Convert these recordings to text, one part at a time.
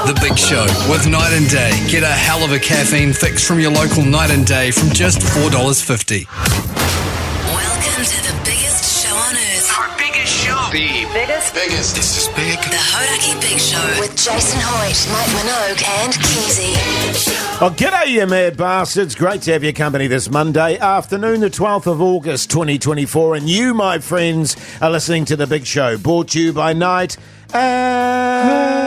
The Big Show with Night and Day. Get a hell of a caffeine fix from your local Night and Day from just $4.50. Welcome to the biggest show on earth. Our biggest show. The biggest. This is big. The Hodaki Big Show with Jason Hoyt, Mike Minogue and Keyzie. Oh, g'day, you mad bastards. Great to have your company this Monday afternoon, the 12th of August, 2024. And you, my friends, are listening to The Big Show, brought to you by Night and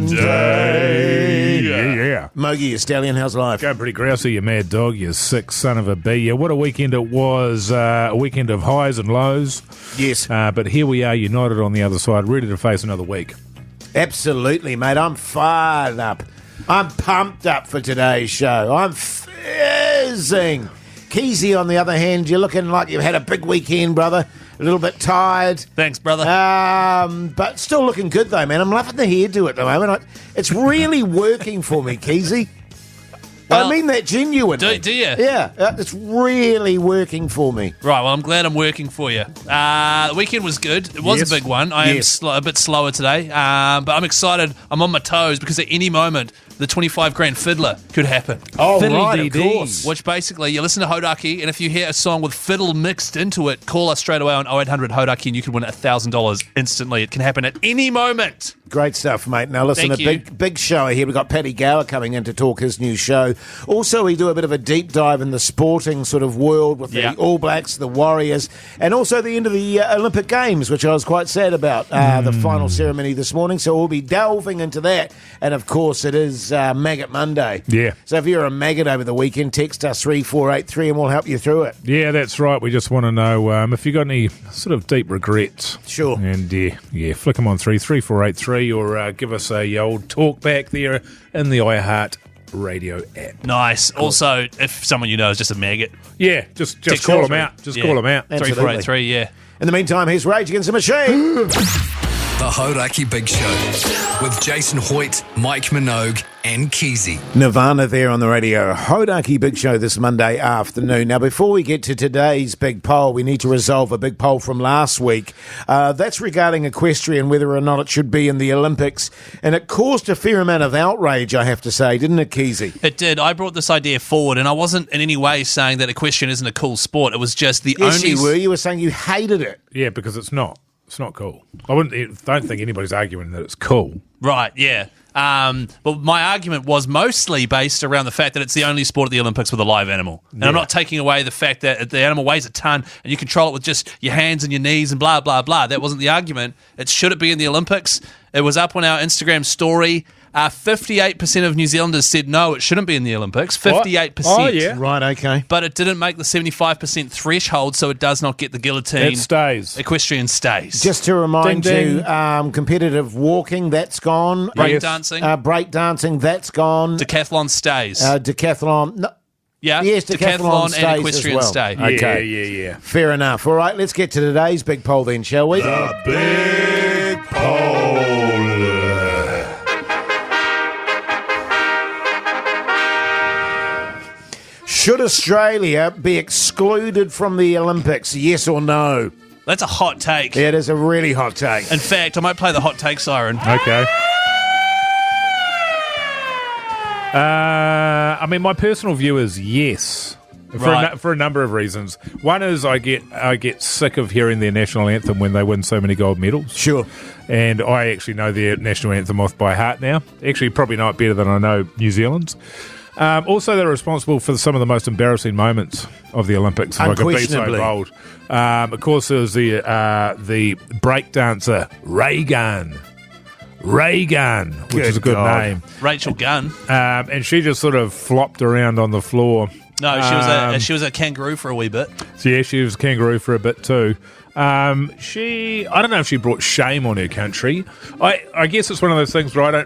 Day. Yeah. Mogi, you stallion, how's life? Going pretty grousey, you mad dog, you sick son of a bee. Yeah, what a weekend it was. A weekend of highs and lows. Yes. But here we are, united on the other side, ready to face another week. Absolutely, mate. I'm fired up. I'm pumped up for today's show. I'm fizzing. Keyzie, on the other hand, you're looking like you've had a big weekend, brother. A little bit tired. Thanks, brother. But still looking good, though, man. I'm loving the hairdo at the moment. It's really working for me, Keyzie. Well, I mean that genuinely. Do you? Yeah, it's really working for me. Right, well, I'm glad I'm working for you. The weekend was good. It was Yes. a big one. I am a bit slower today, but I'm excited. I'm on my toes because at any moment, the 25 grand fiddler could happen. Oh, Fiddle right, dee of dee. course. Which basically, you listen to Hodaki, and if you hear a song with fiddle mixed into it, call us straight away on 0800 Hodaki, and you can win $1,000 instantly. It can happen at any moment. Great stuff, mate. Now, listen, Thank a you. big show here. We've got Paddy Gower coming in to talk his new show. Also, we do a bit of a deep dive in the sporting sort of world with the All Blacks, the Warriors, and also the end of the Olympic Games, which I was quite sad about, the final ceremony this morning. So we'll be delving into that. And, of course, it is Maggot Monday. Yeah. So if you're a maggot over the weekend, text us 3483 and we'll help you through it. Yeah, that's right. We just want to know if you got any sort of deep regrets. Sure. And flick them on 3483 or give us a old talk back there in the iHeart Radio app. Nice. Also, if someone you know is just a maggot, Yeah, just Text call us. them out. Just Yeah. call them out. Absolutely. 3483, yeah. In the meantime, here's Rage Against the Machine. The Hodaki Big Show with Jason Hoyt, Mike Minogue and Keyzie. Nirvana there on the radio. Hodaki Big Show this Monday afternoon. Now, before we get to today's big poll, we need to resolve a big poll from last week. That's regarding equestrian, whether or not it should be in the Olympics. And it caused a fair amount of outrage, I have to say, didn't it, Keyzie? It did. I brought this idea forward, and I wasn't in any way saying that equestrian isn't a cool sport. It was just the Yes, only... you were. You were saying you hated it. Yeah, because it's not. It's not cool. Don't think anybody's arguing that it's cool. Right, yeah. But my argument was mostly based around the fact that it's the only sport at the Olympics with a live animal. And I'm not taking away the fact that the animal weighs a ton and you control it with just your hands and your knees and blah, blah, blah. That wasn't the argument. It's should it be in the Olympics? It was up on our Instagram story. 58% of New Zealanders said no, it shouldn't be in the Olympics. 58%. Oh, yeah. Right, okay. But it didn't make the 75% threshold, so it does not get the guillotine. It stays. Equestrian stays. Just to remind Ding, ding. you, competitive walking, that's gone. Breakdancing. Breakdancing, that's gone. Decathlon stays. Decathlon. No, yeah, yes, decathlon stays and equestrian as well. stay. Okay. Yeah. Fair enough. All right, let's get to today's big poll then, shall we? The big poll. Should Australia be excluded from the Olympics, yes or no? That's a hot take. Yeah, it is a really hot take. In fact, I might play the hot take siren. Okay. I mean, my personal view is yes, Right. for a number of reasons. One is I get sick of hearing their national anthem when they win so many gold medals. Sure. And I actually know their national anthem off by heart now. Actually, probably know it better than I know New Zealand's. Also, they're responsible for some of the most embarrassing moments of the Olympics. If I could be so Unquestionably. bold. Of course, there was the breakdancer Reagan, which is a good God. name. Rachel Gunn. And she just sort of flopped around on the floor. No, she was a kangaroo for a wee bit. So yeah, she was a kangaroo for a bit too. I don't know if she brought shame on her country. I guess it's one of those things where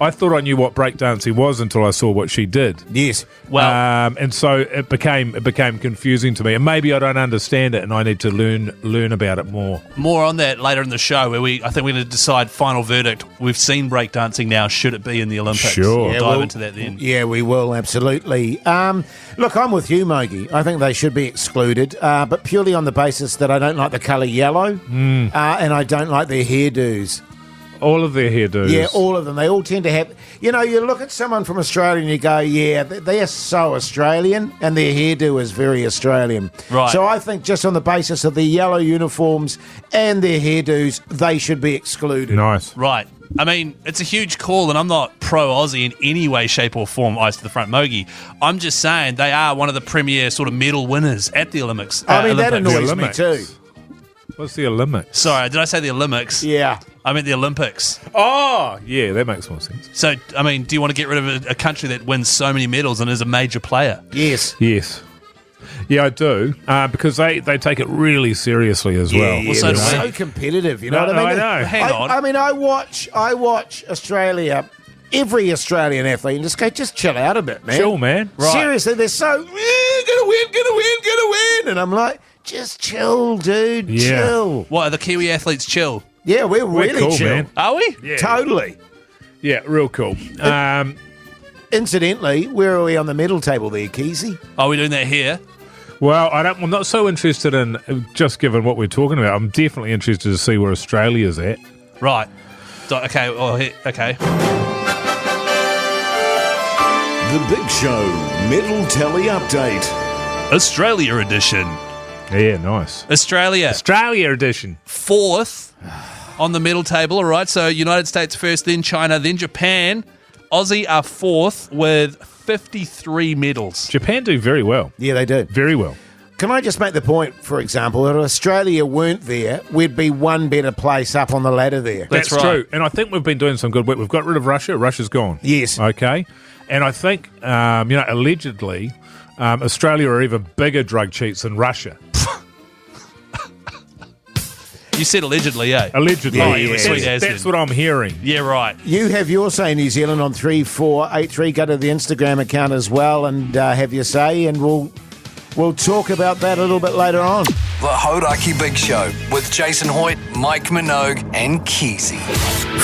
I thought I knew what breakdancing was until I saw what she did. Yes. Well, And so it became confusing to me, and maybe I don't understand it, and I need to learn about it more. more on that later in the show, where I think we're going to decide final verdict. We've seen breakdancing now. Should it be in the Olympics? Sure. We'll dive into that then. Yeah, we will, absolutely. Look, I'm with you, Mogi. I think they should be excluded, but purely on the basis that I don't like the colour yellow and I don't like their hairdos. All of their hairdos. Yeah, all of them. They all tend to have... You know, you look at someone from Australia and you go, yeah, they are so Australian, and their hairdo is very Australian. Right. So I think just on the basis of the yellow uniforms and their hairdos, they should be excluded. Nice. Right. I mean, it's a huge call, and I'm not pro-Aussie in any way, shape or form, ice to the front Mogi. I'm just saying they are one of the premier sort of medal winners at the Olympics. I mean, that Olympics. annoys me too. What's the Olympics? Sorry, did I say the Olympics? Yeah. I meant the Olympics. Oh, yeah, that makes more sense. So, I mean, do you want to get rid of a country that wins so many medals and is a major player? Yes. Yes. Yeah, I do, because they take it really seriously as well. Well, so do we. so competitive, you know what No, I mean? I know. Hang on. I mean, I watch Australia, every Australian athlete, and just chill out a bit, man. Chill, man. Right. Seriously, they're so, gonna win. And I'm like, just chill, dude, Yeah. chill. What, are the Kiwi athletes chill? Yeah, we're really cool, chill. man. Are we? Yeah. Totally. Yeah, real cool. Incidentally, where are we on the medal table there, Keyzie? Are we doing that here? Well, I'm not so interested in just given what we're talking about. I'm definitely interested to see where Australia's at. Right. Okay. Okay. The Big Show Medal Tally Update. Australia edition. Yeah, nice. Australia. Australia edition. Fourth on the medal table, all right? So United States first, then China, then Japan. Aussie are fourth with 53 medals. Japan do very well. Yeah, they do. Very well. Can I just make the point, for example, that if Australia weren't there, we'd be one better place up on the ladder there. That's That's right. true. And I think we've been doing some good work. We've got rid of Russia. Russia's gone. Yes. Okay. And I think, allegedly, Australia are even bigger drug cheats than Russia. You said allegedly, eh? Allegedly. Oh, yeah, sweet as That's then. what I'm hearing. Yeah, right. You have your say, New Zealand, on 3483. Go to the Instagram account as well and have your say, and we'll talk about that a little bit later on. The Hodaki Big Show with Jason Hoyt, Mike Minogue, and Keyzie.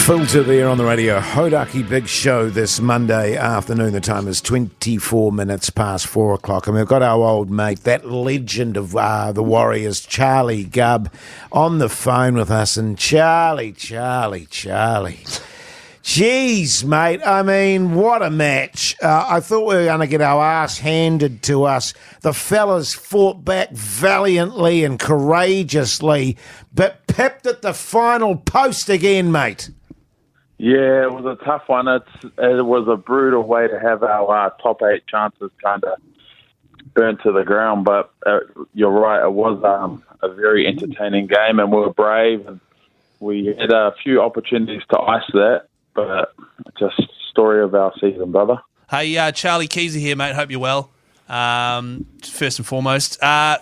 Filter there on the radio. Hodaki Big Show this Monday afternoon. The time is 24 minutes past 4 o'clock. And we've got our old mate, that legend of the Warriors, Charlie Gubb, on the phone with us. And Charlie. Jeez, mate. I mean, what a match. I thought we were going to get our ass handed to us. The fellas fought back valiantly and courageously, but pipped at the final post again, mate. Yeah, it was a tough one. It was a brutal way to have our top 8 chances kind of burnt to the ground, but you're right. It was a very entertaining game, and we were brave, and we had a few opportunities to ice that. But just story of our season, brother. Hey, Charlie Keyzie here, mate. Hope you're well. First and foremost, I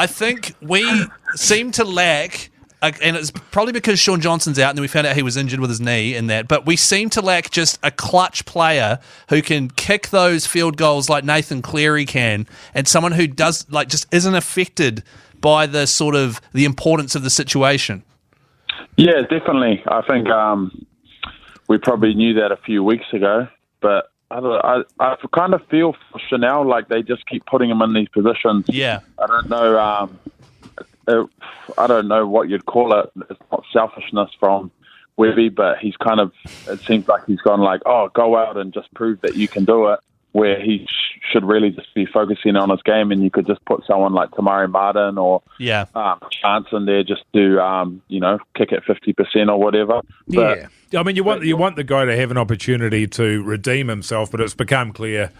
think we seem to lack, and it's probably because Sean Johnson's out, and then we found out he was injured with his knee and that. But we seem to lack just a clutch player who can kick those field goals like Nathan Cleary can, and someone who does just isn't affected by the sort of the importance of the situation. Yeah, definitely. I think we probably knew that a few weeks ago, but I kind of feel for Chanel like they just keep putting him in these positions. Yeah, I don't know what you'd call it. It's not selfishness from Webby, but he's kind of. It seems like he's gone like, oh, go out and just prove that you can do it. Where he should really just be focusing on his game, and you could just put someone like Tamari Martin or Chance in there just to kick it 50% or whatever. But, I mean, you want the guy to have an opportunity to redeem himself, but it's become clear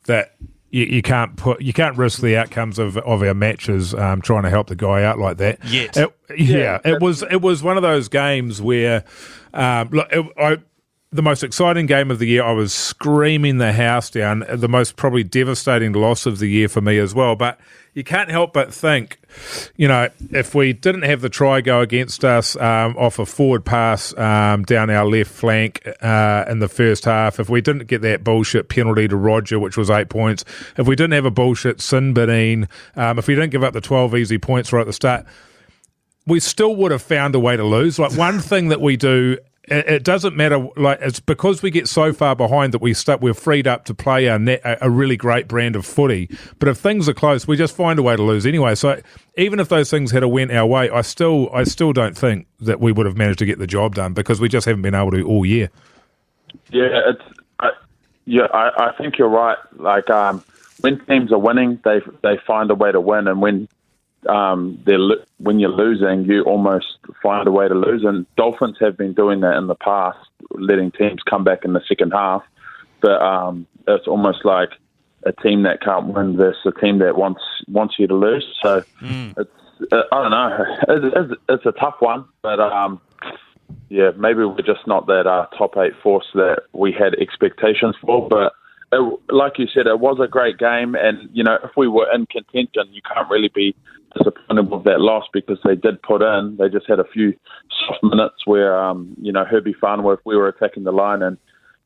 that you can't risk the outcomes of our matches trying to help the guy out like that. Yet. It was one of those games where the most exciting game of the year, I was screaming the house down. The most probably devastating loss of the year for me as well. But you can't help but think, if we didn't have the try go against us off a forward pass down our left flank in the first half, if we didn't get that bullshit penalty to Roger, which was 8 points, if we didn't have a bullshit sin binning, if we didn't give up the 12 easy points right at the start, we still would have found a way to lose. Like one thing that we do it doesn't matter. Like, it's because we get so far behind that we're freed up to play a really great brand of footy. But if things are close, we just find a way to lose anyway. So even if those things had went our way, I still don't think that we would have managed to get the job done because we just haven't been able to all year. Yeah, I think you're right. Like when teams are winning, they find a way to win, and when you're losing, you almost find a way to lose. And Dolphins have been doing that in the past, letting teams come back in the second half. But it's almost like a team that can't win versus a team that wants you to lose. So it's I don't know. It's a tough one, but yeah, maybe we're just not that top 8 force that we had expectations for. But like you said, it was a great game, and if we were in contention, you can't really be disappointed with that loss because they did put in. They just had a few soft minutes where Herbie Farnworth, we were attacking the line and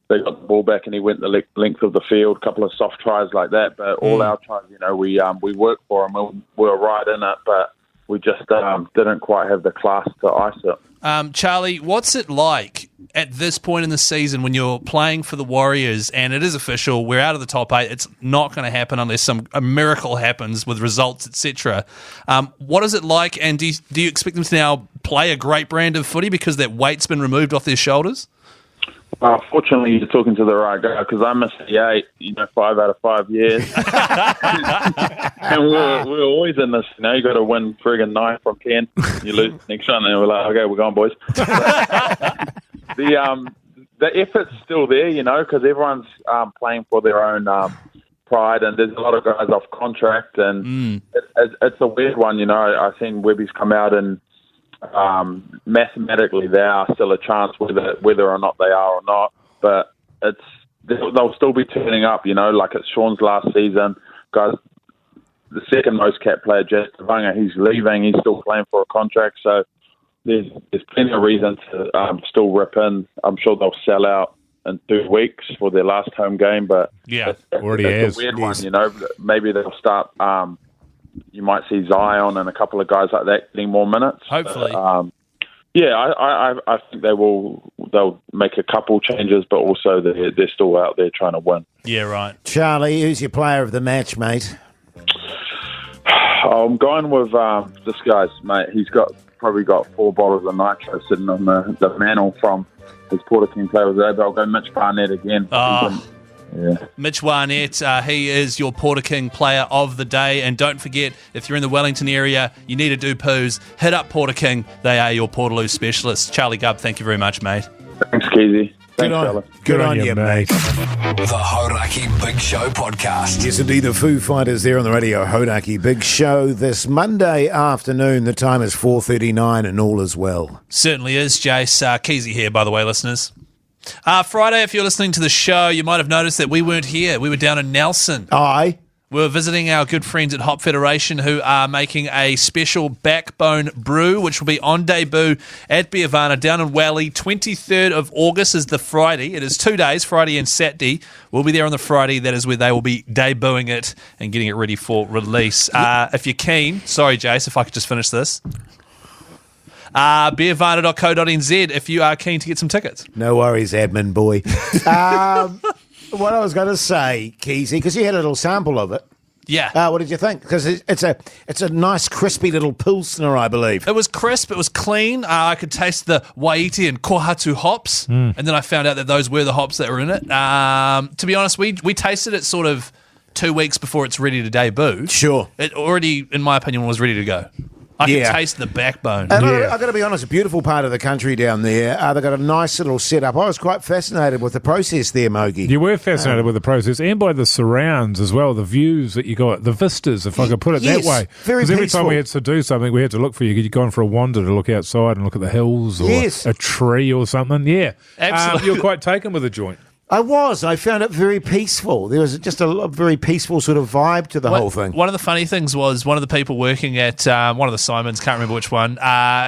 they got the ball back and he went the length of the field, a couple of soft tries like that. But all our tries, we worked for them. We were right in it, but we just didn't quite have the class to ice it. Charlie, what's it like at this point in the season when you're playing for the Warriors and it is official, we're out of the top 8, it's not going to happen unless a miracle happens with results, etc. What is it like, and do you expect them to now play a great brand of footy because that weight's been removed off their shoulders? Fortunately, you're talking to the right guy because I missed the 8, 5 out of 5 years. And we're always in this, you got to win friggin' 9 from 10. You lose the next one, and we're like, okay, we're going, boys. The effort's still there, because everyone's playing for their own pride, and there's a lot of guys off contract, and it's a weird one, I've seen Webby's come out and mathematically there are still a chance whether or not they are or not, but they'll still be turning up, like it's Sean's last season. Guys, the second most capped player, Jase, he's leaving, he's still playing for a contract, so there's plenty of reason to still rip in. I'm sure they'll sell out in 2 weeks for their last home game, but yeah, it's a weird one, maybe they'll start you might see Zion and a couple of guys like that getting more minutes. Hopefully. I think they'll make a couple changes, but also they're still out there trying to win. Yeah, right. Charlie, who's your player of the match, mate? I'm going with this guy's mate. He's probably got 4 bottles of nitro sitting on the mantle from his Porter King player. I'll go Mitch Barnett again. Yeah. Mitch Barnett, he is your Porter King player of the day. And don't forget, if you're in the Wellington area, you need to do poos, hit up Porter King. They are your Portaloo specialists. Charlie Gubb, thank you very much, mate. Thanks, Keyzie. Thanks, fella. Good on you, mate. The Hodaki Big Show podcast. Yes, indeed, the Foo Fighters there on the radio Hodaki Big Show this Monday afternoon. The time is 4:39 and all is well. Certainly is, Jase. Keyzie here, by the way, listeners. Friday, if you're listening to the show, you might have noticed that we weren't here. We were down in Nelson. Aye. We were visiting our good friends at Hop Federation who are making a special Backbone Brew, which will be on debut at Biavana down in Wally. 23rd of August is the Friday. It is 2 days, Friday and Saturday. We'll be there on the Friday. That is where they will be debuting it and getting it ready for release. If you're keen, sorry, Jase, if I could just finish this. Beervana.co.nz if you are keen to get some tickets. No worries, admin boy. What I was going to say, Keyzie, because you had a little sample of it. Yeah. What did you think? Because it's a nice crispy little pilsner, I believe. It was crisp. It was clean. I could taste the Waiti and Kohatu hops, and then I found out that those were the hops that were in it. To be honest, we tasted it sort of 2 weeks before it's ready to debut. Sure. It already, in my opinion, was ready to go. I can taste the backbone. And I've got to be honest, a beautiful part of the country down there. They've got a nice little setup. I was quite fascinated with the process there, Mogi. You were fascinated with the process and by the surrounds as well, the views that you got, the vistas, if I could put it that way. Very Because every peaceful. time we had to do something, we had to look for you. You'd gone for a wander to look outside and look at the hills or a tree or something. Yeah. Absolutely. You were quite taken with the joint. I found it very peaceful. There was just a very peaceful sort of vibe to the whole thing. One of the funny things was one of the people working at one of the Simons, can't remember which one,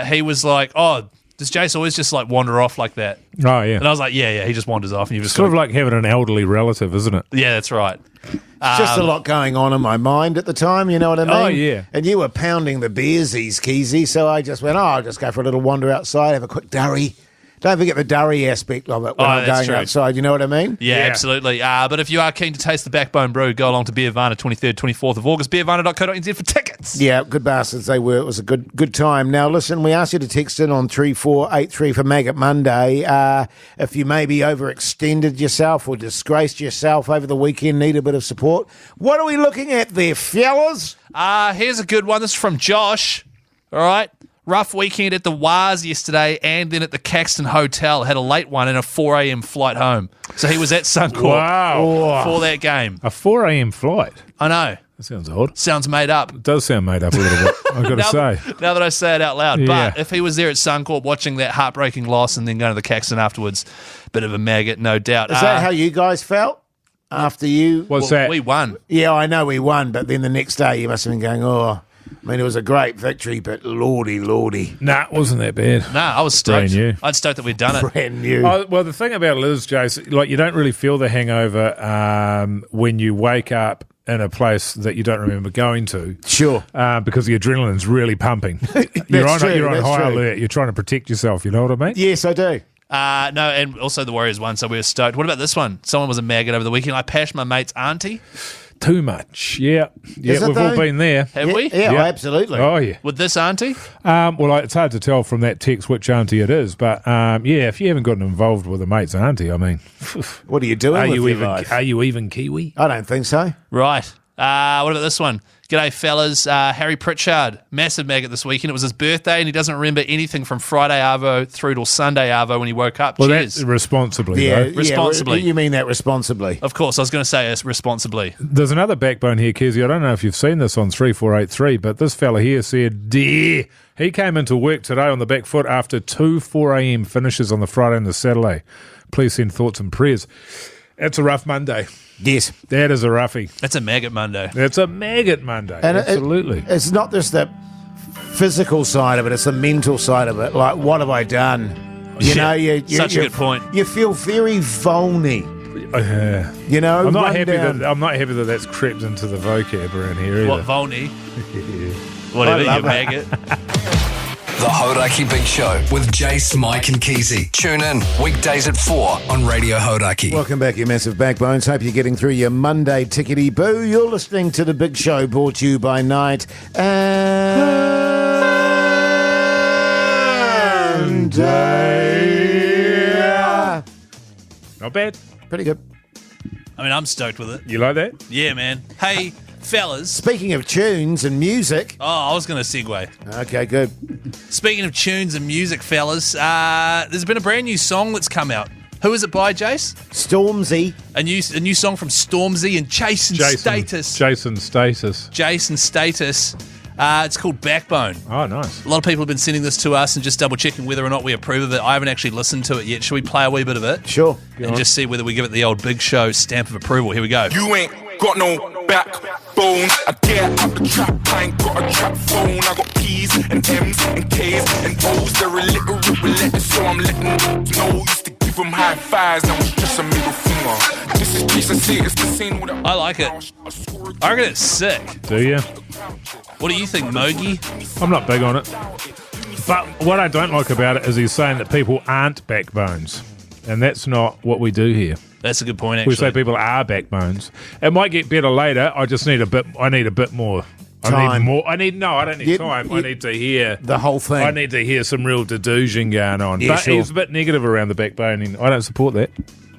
he was like, oh, does Jase always just like wander off like that? Oh, yeah. And I was like, yeah, he just wanders off. And you've just Sort of like having an elderly relative, isn't it? Yeah, that's right. It's just a lot going on in my mind at the time, you know what I mean? Oh, yeah. And you were pounding the beersies, Keyzie, so I just went, I'll just go for a little wander outside, have a quick durry. Don't forget the durry aspect of it when I'm that's going true. outside. You know what I mean? Yeah, absolutely. But if you are keen to taste the Backbone Brew, go along to Beervana 23rd, 24th of August, beervana.co.nz for tickets. Yeah, good bastards they were. It was a good time. Now, listen, we asked you to text in on 3483 for Maggot Monday. If you maybe overextended yourself or disgraced yourself over the weekend, need a bit of support. What are we looking at there, fellas? Here's a good one. This is from Josh. All right. Rough weekend at the Waz yesterday and then at the Caxton Hotel. Had a late one and a 4 a.m. flight home. So he was at Suncorp for that game. A 4 a.m. flight. I know. That sounds odd. Sounds made up. It does sound made up a little bit, I've got to say. Now that I say it out loud. Yeah. But if he was there at Suncorp watching that heartbreaking loss and then going to the Caxton afterwards, bit of a maggot, no doubt. Is that how you guys felt after you? What's that? We won. Yeah, I know we won, but then the next day you must have been going, I mean, it was a great victory, but lordy. Nah, it wasn't that bad. I was stoked. Brand new. I was stoked that we'd done it. Brand new. Well, the thing about it is, Jase, like you don't really feel the hangover when you wake up in a place that you don't remember going to. Sure. Because the adrenaline's really pumping. You're on high alert. You're trying to protect yourself. You know what I mean? Yes, I do. No, and also the Warriors won, so we were stoked. What about this one? Someone was a maggot over the weekend. I pashed my mate's auntie. Too much. Yeah, Is it we've all though? been there. Have we? Yeah, Yeah. absolutely. Oh, yeah. With this auntie? Well, it's hard to tell from that text which auntie it is, but if you haven't gotten involved with a mate's auntie, I mean, What are you doing are with you your even life? are you even Kiwi? I don't think so. Right. What about this one? G'day, fellas. Harry Pritchard, massive maggot this weekend. It was his birthday, and he doesn't remember anything from Friday Arvo through till Sunday Arvo when he woke up. Well, Cheers. that's responsibly, Yeah, though. Responsibly. You mean that responsibly? Of course, I was going to say it responsibly. There's another backbone here, Keyzie. I don't know if you've seen this on 3483, but this fella here said, dear, he came into work today on the back foot after 2 4 a.m. finishes on the Friday and the Saturday. Please send thoughts and prayers. It's a rough Monday. Yes. That is a roughie. That's a maggot Monday. It's a maggot Monday. And absolutely. It's not just the physical side of it, it's the mental side of it. Like, what have I done? You know, Such a good point. You feel very vulny. You know, I'm not run happy down. that that's crept into the vocab around here either. What, Volney? Whatever, I you love it. maggot. The Hodaki Big Show with Jase, Mike and Keyzie. Tune in weekdays at 4 on Radio Hodaki. Welcome back, you massive backbones. Hope you're getting through your Monday tickety boo. You're listening to The Big Show, brought to you by Night and Day. Not bad. Pretty good. I mean, I'm stoked with it. You like that? Yeah, man. Hey, fellas. Speaking of tunes and music. Oh, I was going to segue. Okay, good. Speaking of tunes and music, fellas, there's been a brand new song that's come out. Who is it by, Jase? Stormzy. A new song from Stormzy and Jason Status. Jason Status. Jason Status. It's called Backbone. Oh, nice. A lot of people have been sending this to us and just double checking whether or not we approve of it. I haven't actually listened to it yet. Should we play a wee bit of it? Sure. And just see whether we give it the old Big Show stamp of approval. Here we go. You ain't got no backbone. I get out the trap, I ain't got a trap phone. I got P's and M's and K's and O's. They're illiterate with letters, so I'm letting them know. Used to give them high fives, now it's just a middle finger. This is Jason, see, it's the same with I like it. I reckon it's sick. Do you? What do you think, Mogi? I'm not big on it. But what I don't like about it is he's saying that people aren't backbones. And that's not what we do here. That's a good point, actually. We say people are backbones. It might get better later. I just need a bit more. Time. I need more. I don't need time. I need to hear the whole thing. I need to hear some real delusion going on. Yeah, but sure. he's a bit negative around the backboning. I don't support that.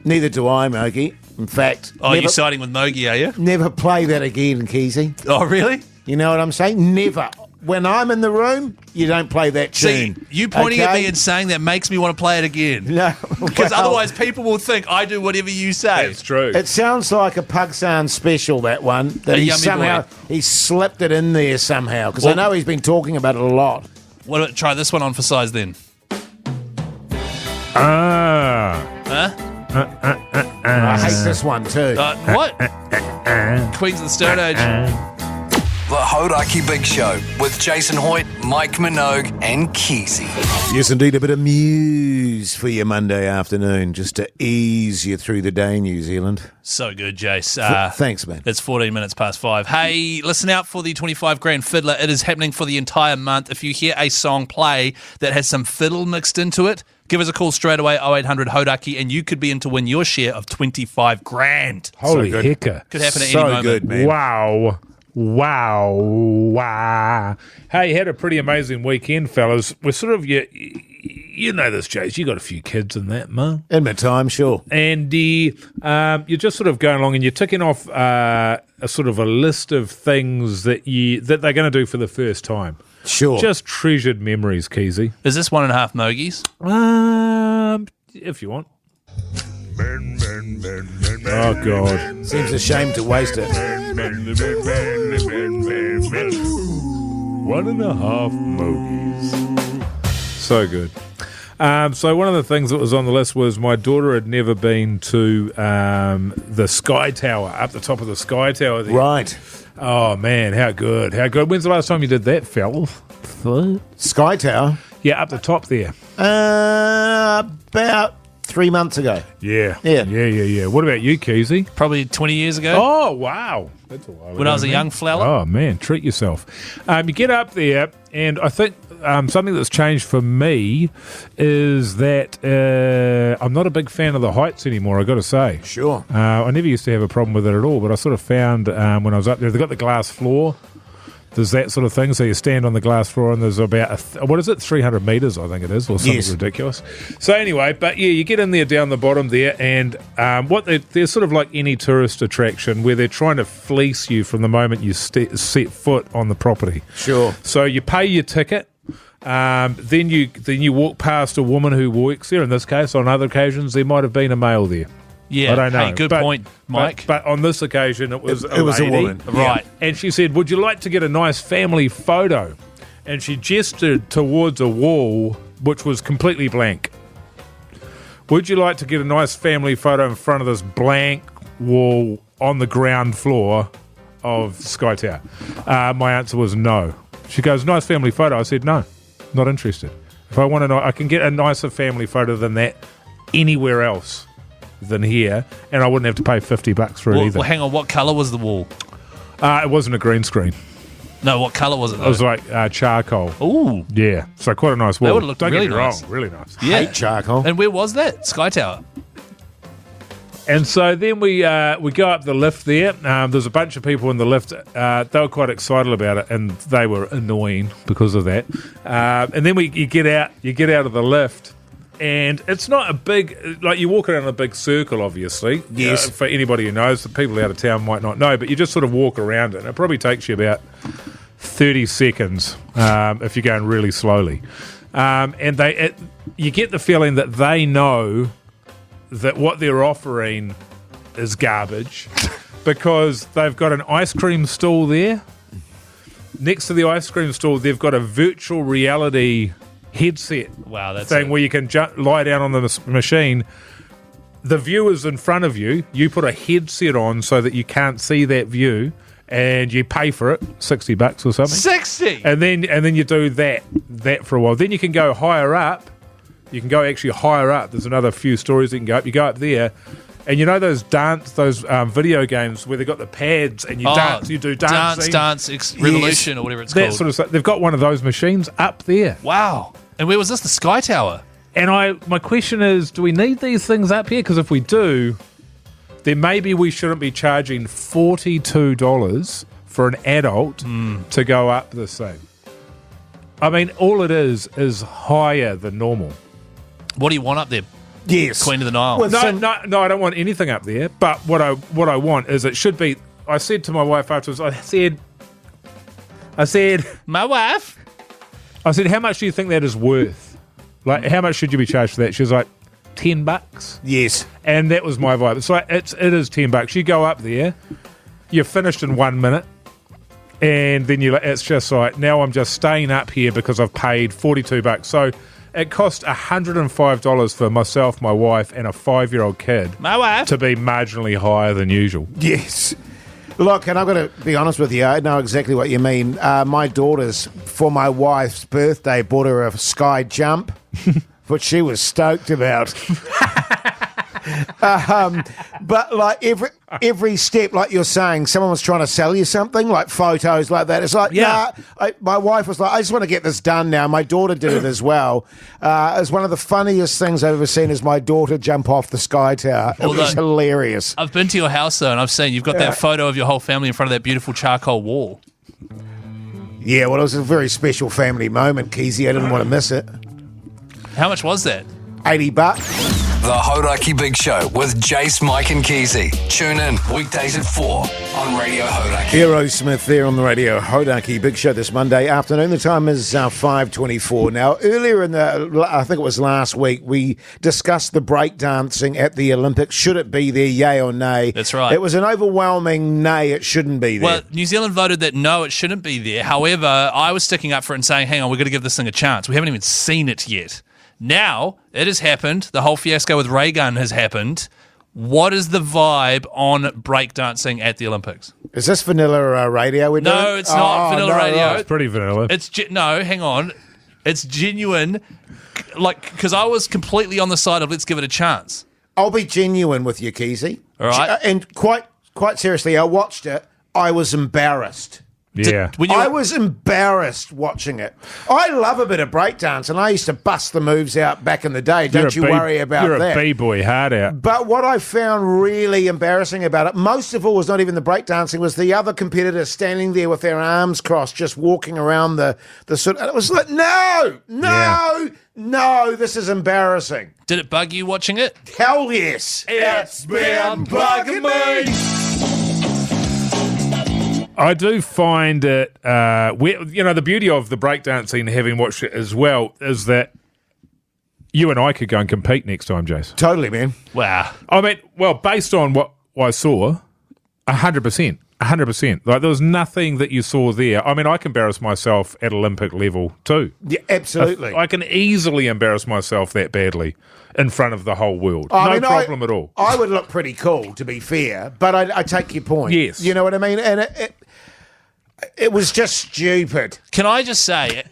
Neither do I, Mogi. In fact, You're siding with Mogi, are you? never play that again, Keyzie. Oh, really? You know what I'm saying? Never. When I'm in the room, you don't play that See, tune. you pointing at Okay? me and saying that makes me want to play it again. No. Because well, otherwise people will think I do whatever you say. That's true. It sounds like a Pug Sound special, that one. That A he yummy somehow boy. he slipped it in there somehow. Because I Well- know he's been talking about it a lot. What about, try this one on for size then. Ah. Huh? I hate this one too. What? Queens of the Stone Age. The Hodaki Big Show with Jason Hoyt, Mike Minogue and Keyzie. Yes, indeed, a bit of muse for your Monday afternoon, just to ease you through the day, New Zealand. So good, Jase. Thanks, man. It's 14 minutes past 5. Hey, listen out for the 25 grand fiddler. It is happening for the entire month. If you hear a song play that has some fiddle mixed into it, give us a call straight away, 0800 Hodaki, and you could be in to win your share of 25 grand. Holy hecker. Could happen at So any moment. good, man. Wow. Hey, had a pretty amazing weekend, fellas. We're sort of, you know this, Jase. You got a few kids in that, man. In my time, sure. And you're just sort of going along and you're ticking off a sort of a list of things that they're going to do for the first time. Sure. Just treasured memories, Keyzie. Is this 1.5 Mogies? If you want. Oh, God. Seems a shame to waste it. 1.5 Mogies. So good. So one of the things that was on the list was my daughter had never been to the Sky Tower, up the top of the Sky Tower there. Right. Oh, man, how good. When's the last time you did that, fella? Sky Tower? Yeah, up the top there. About 3 months ago. Yeah. Yeah. What about you, Keyzie? Probably 20 years ago. Oh, wow. That's a while ago, When I was a man. young flower. Oh, man, treat yourself. You get up there, and I think something that's changed for me is that I'm not a big fan of the heights anymore, I've got to say. Sure. I never used to have a problem with it at all, but I sort of found when I was up there, they've got the glass floor. There's that sort of thing. So you stand on the glass floor and there's about, 300 metres, I think it is, or something ridiculous. So anyway, but yeah, you get in there down the bottom there and they're sort of like any tourist attraction where they're trying to fleece you from the moment you set foot on the property. Sure. So you pay your ticket. Then you walk past a woman who works there. In this case, on other occasions, there might have been a male there. Yeah. I don't know. Hey, good point, Mike. But on this occasion, it was It was a lady. woman. Right. And she said, "Would you like to get a nice family photo?" And she gestured towards a wall which was completely blank. Would you like to get a nice family photo in front of this blank wall on the ground floor of Sky Tower? My answer was no. She goes, "Nice family photo." I said, "No, not interested. If I want to know, I can get a nicer family photo than that anywhere else than here, and I wouldn't have to pay $50 for it either." Well, hang on. What colour was the wall? It wasn't a green screen. No, what colour was it? It was like charcoal. Ooh. Yeah, so quite a nice wall. That would've looked Don't really get me nice. wrong, really nice. Yeah. Hate charcoal. And where was that? Sky Tower. And so then we go up the lift there. There's a bunch of people in the lift. They were quite excited about it, and they were annoying because of that. And then you get out of the lift. And it's not a big, like you walk around in a big circle, obviously. Yes. For anybody who knows, the people out of town might not know, but you just sort of walk around it. And it probably takes you about 30 seconds if you're going really slowly. And you get the feeling that they know that what they're offering is garbage because they've got an ice cream stall there. Next to the ice cream stall, they've got a virtual reality headset thing where you can lie down on the machine. The view is in front of you. You put a headset on so that you can't see that view, and you pay for it, $60 or something. 60. And then you do that for a while. Then you can go higher up. You can go actually higher up. There's another few stories you can go up. You go up there. And you know those video games where they've got the pads and you dance, you do dancing. Dance Revolution or whatever it's that called. sort of stuff. They've got one of those machines up there. Wow. And where was this? The Sky Tower? And my question is, do we need these things up here? Because if we do, then maybe we shouldn't be charging $42 for an adult to go up this thing. I mean, all it is higher than normal. What do you want up there? Yes. Queen of the Nile. Well, No, I don't want anything up there. But what I want is it should be. I said to my wife afterwards. I said, My wife? how much do you think that is worth? Like, how much should you be charged for that? She was like, $10. Yes. And that was my vibe. So it is $10. You go up there, you're finished in 1 minute, and then it's just like, now I'm just staying up here because I've paid $42. So it cost $105 for myself, my wife, and a 5-year-old kid. My wife? To be marginally higher than usual. Yes. Look, and I've got to be honest with you, I know exactly what you mean. My daughter's, for my wife's birthday, bought her a sky jump, which she was stoked about. But like every step, like you're saying, someone was trying to sell you something, like photos like that. It's like, my wife was like, I just want to get this done now. My daughter did it as well. It's one of the funniest things I've ever seen is my daughter jump off the Sky Tower. It was hilarious. I've been to your house, though, and I've seen you've got that photo of your whole family in front of that beautiful charcoal wall. Yeah, well, it was a very special family moment, Keyzie. I didn't want to miss it. How much was that? $80. The Hodaki Big Show with Jase, Mike and Keyzie. Tune in weekdays at 4 on Radio Hodaki. Aerosmith there on the Radio Hodaki Big Show this Monday afternoon. The time is 5:24. Now, earlier I think it was last week, we discussed the breakdancing at the Olympics. Should it be there, yay or nay? That's right. It was an overwhelming nay, it shouldn't be there. Well, New Zealand voted that no, it shouldn't be there. However, I was sticking up for it and saying, hang on, we've got to give this thing a chance. We haven't even seen it yet. Now, it has happened. The whole fiasco with Ray Gun has happened. What is the vibe on breakdancing at the Olympics? Is this vanilla radio we're doing? No, it's not vanilla radio. It's pretty vanilla. No, hang on. It's genuine, because I was completely on the side of let's give it a chance. I'll be genuine with you, Keyzie. All right. And quite seriously, I watched it. I was embarrassed. Yeah. I was embarrassed watching it. I love a bit of breakdance, and I used to bust the moves out back in the day. Don't you worry about that. You're a B-boy, hard out. But what I found really embarrassing about it, most of all, was not even the breakdancing, was the other competitors standing there with their arms crossed, just walking around the sort of... And it was like, no, this is embarrassing. Did it bug you watching it? Hell yes. It's been bugging me. I do find it, the beauty of the breakdancing, having watched it as well, is that you and I could go and compete next time, Jase. Totally, man. Wow. I mean, well, based on what I saw, 100%. 100%. Like, there was nothing that you saw there. I mean, I can embarrass myself at Olympic level too. Yeah, absolutely. I can easily embarrass myself that badly in front of the whole world. No problem at all. I would look pretty cool, to be fair, but I take your point. Yes. You know what I mean? And it was just stupid. Can I just say,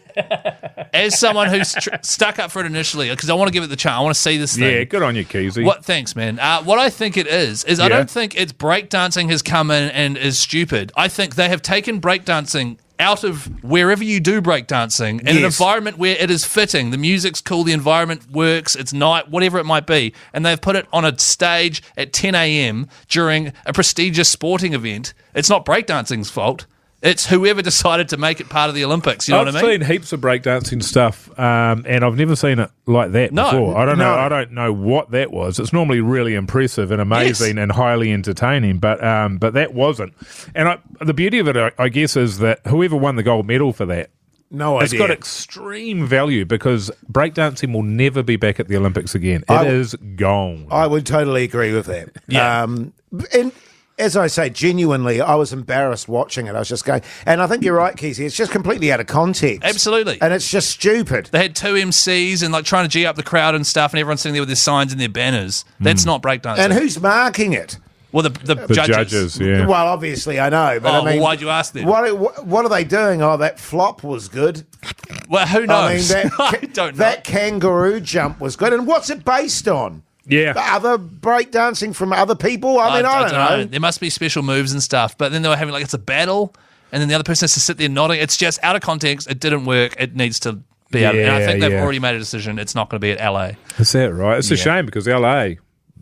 as someone who's stuck up for it initially, because I want to give it the chance, I want to see this thing. Yeah, good on you, Keyzie. Thanks, man. What I think it is I don't think it's breakdancing has come in and is stupid. I think they have taken breakdancing out of wherever you do breakdancing in an environment where it is fitting. The music's cool, the environment works, it's night, whatever it might be, and they've put it on a stage at 10 a.m. during a prestigious sporting event. It's not breakdancing's fault. It's whoever decided to make it part of the Olympics. You know what I mean? I've seen heaps of breakdancing stuff, and I've never seen it like that before. I don't know. I don't know what that was. It's normally really impressive and amazing and highly entertaining, but that wasn't. And the beauty of it, I guess, is that whoever won the gold medal for that, it's got extreme value because breakdancing will never be back at the Olympics again. It is gone. I would totally agree with that. Yeah. And as I say, genuinely, I was embarrassed watching it. I was just going, and I think you're right, Keyzie. It's just completely out of context. Absolutely. And it's just stupid. They had two MCs and like trying to G up the crowd and stuff, and everyone's sitting there with their signs and their banners. That's not breakdancing. And who's marking it? Well, the judges. Yeah. Well, obviously, I know. But I mean, why'd you ask them? What are they doing? Oh, that flop was good. Well, who knows? I mean, I don't know. That kangaroo jump was good. And what's it based on? Yeah. Other breakdancing from other people? I mean, I don't know. There must be special moves and stuff. But then they were having it's a battle, and then the other person has to sit there nodding. It's just out of context. It didn't work. It needs to be out. And I think they've already made a decision. It's not going to be at LA. Is that right? It's a shame because LA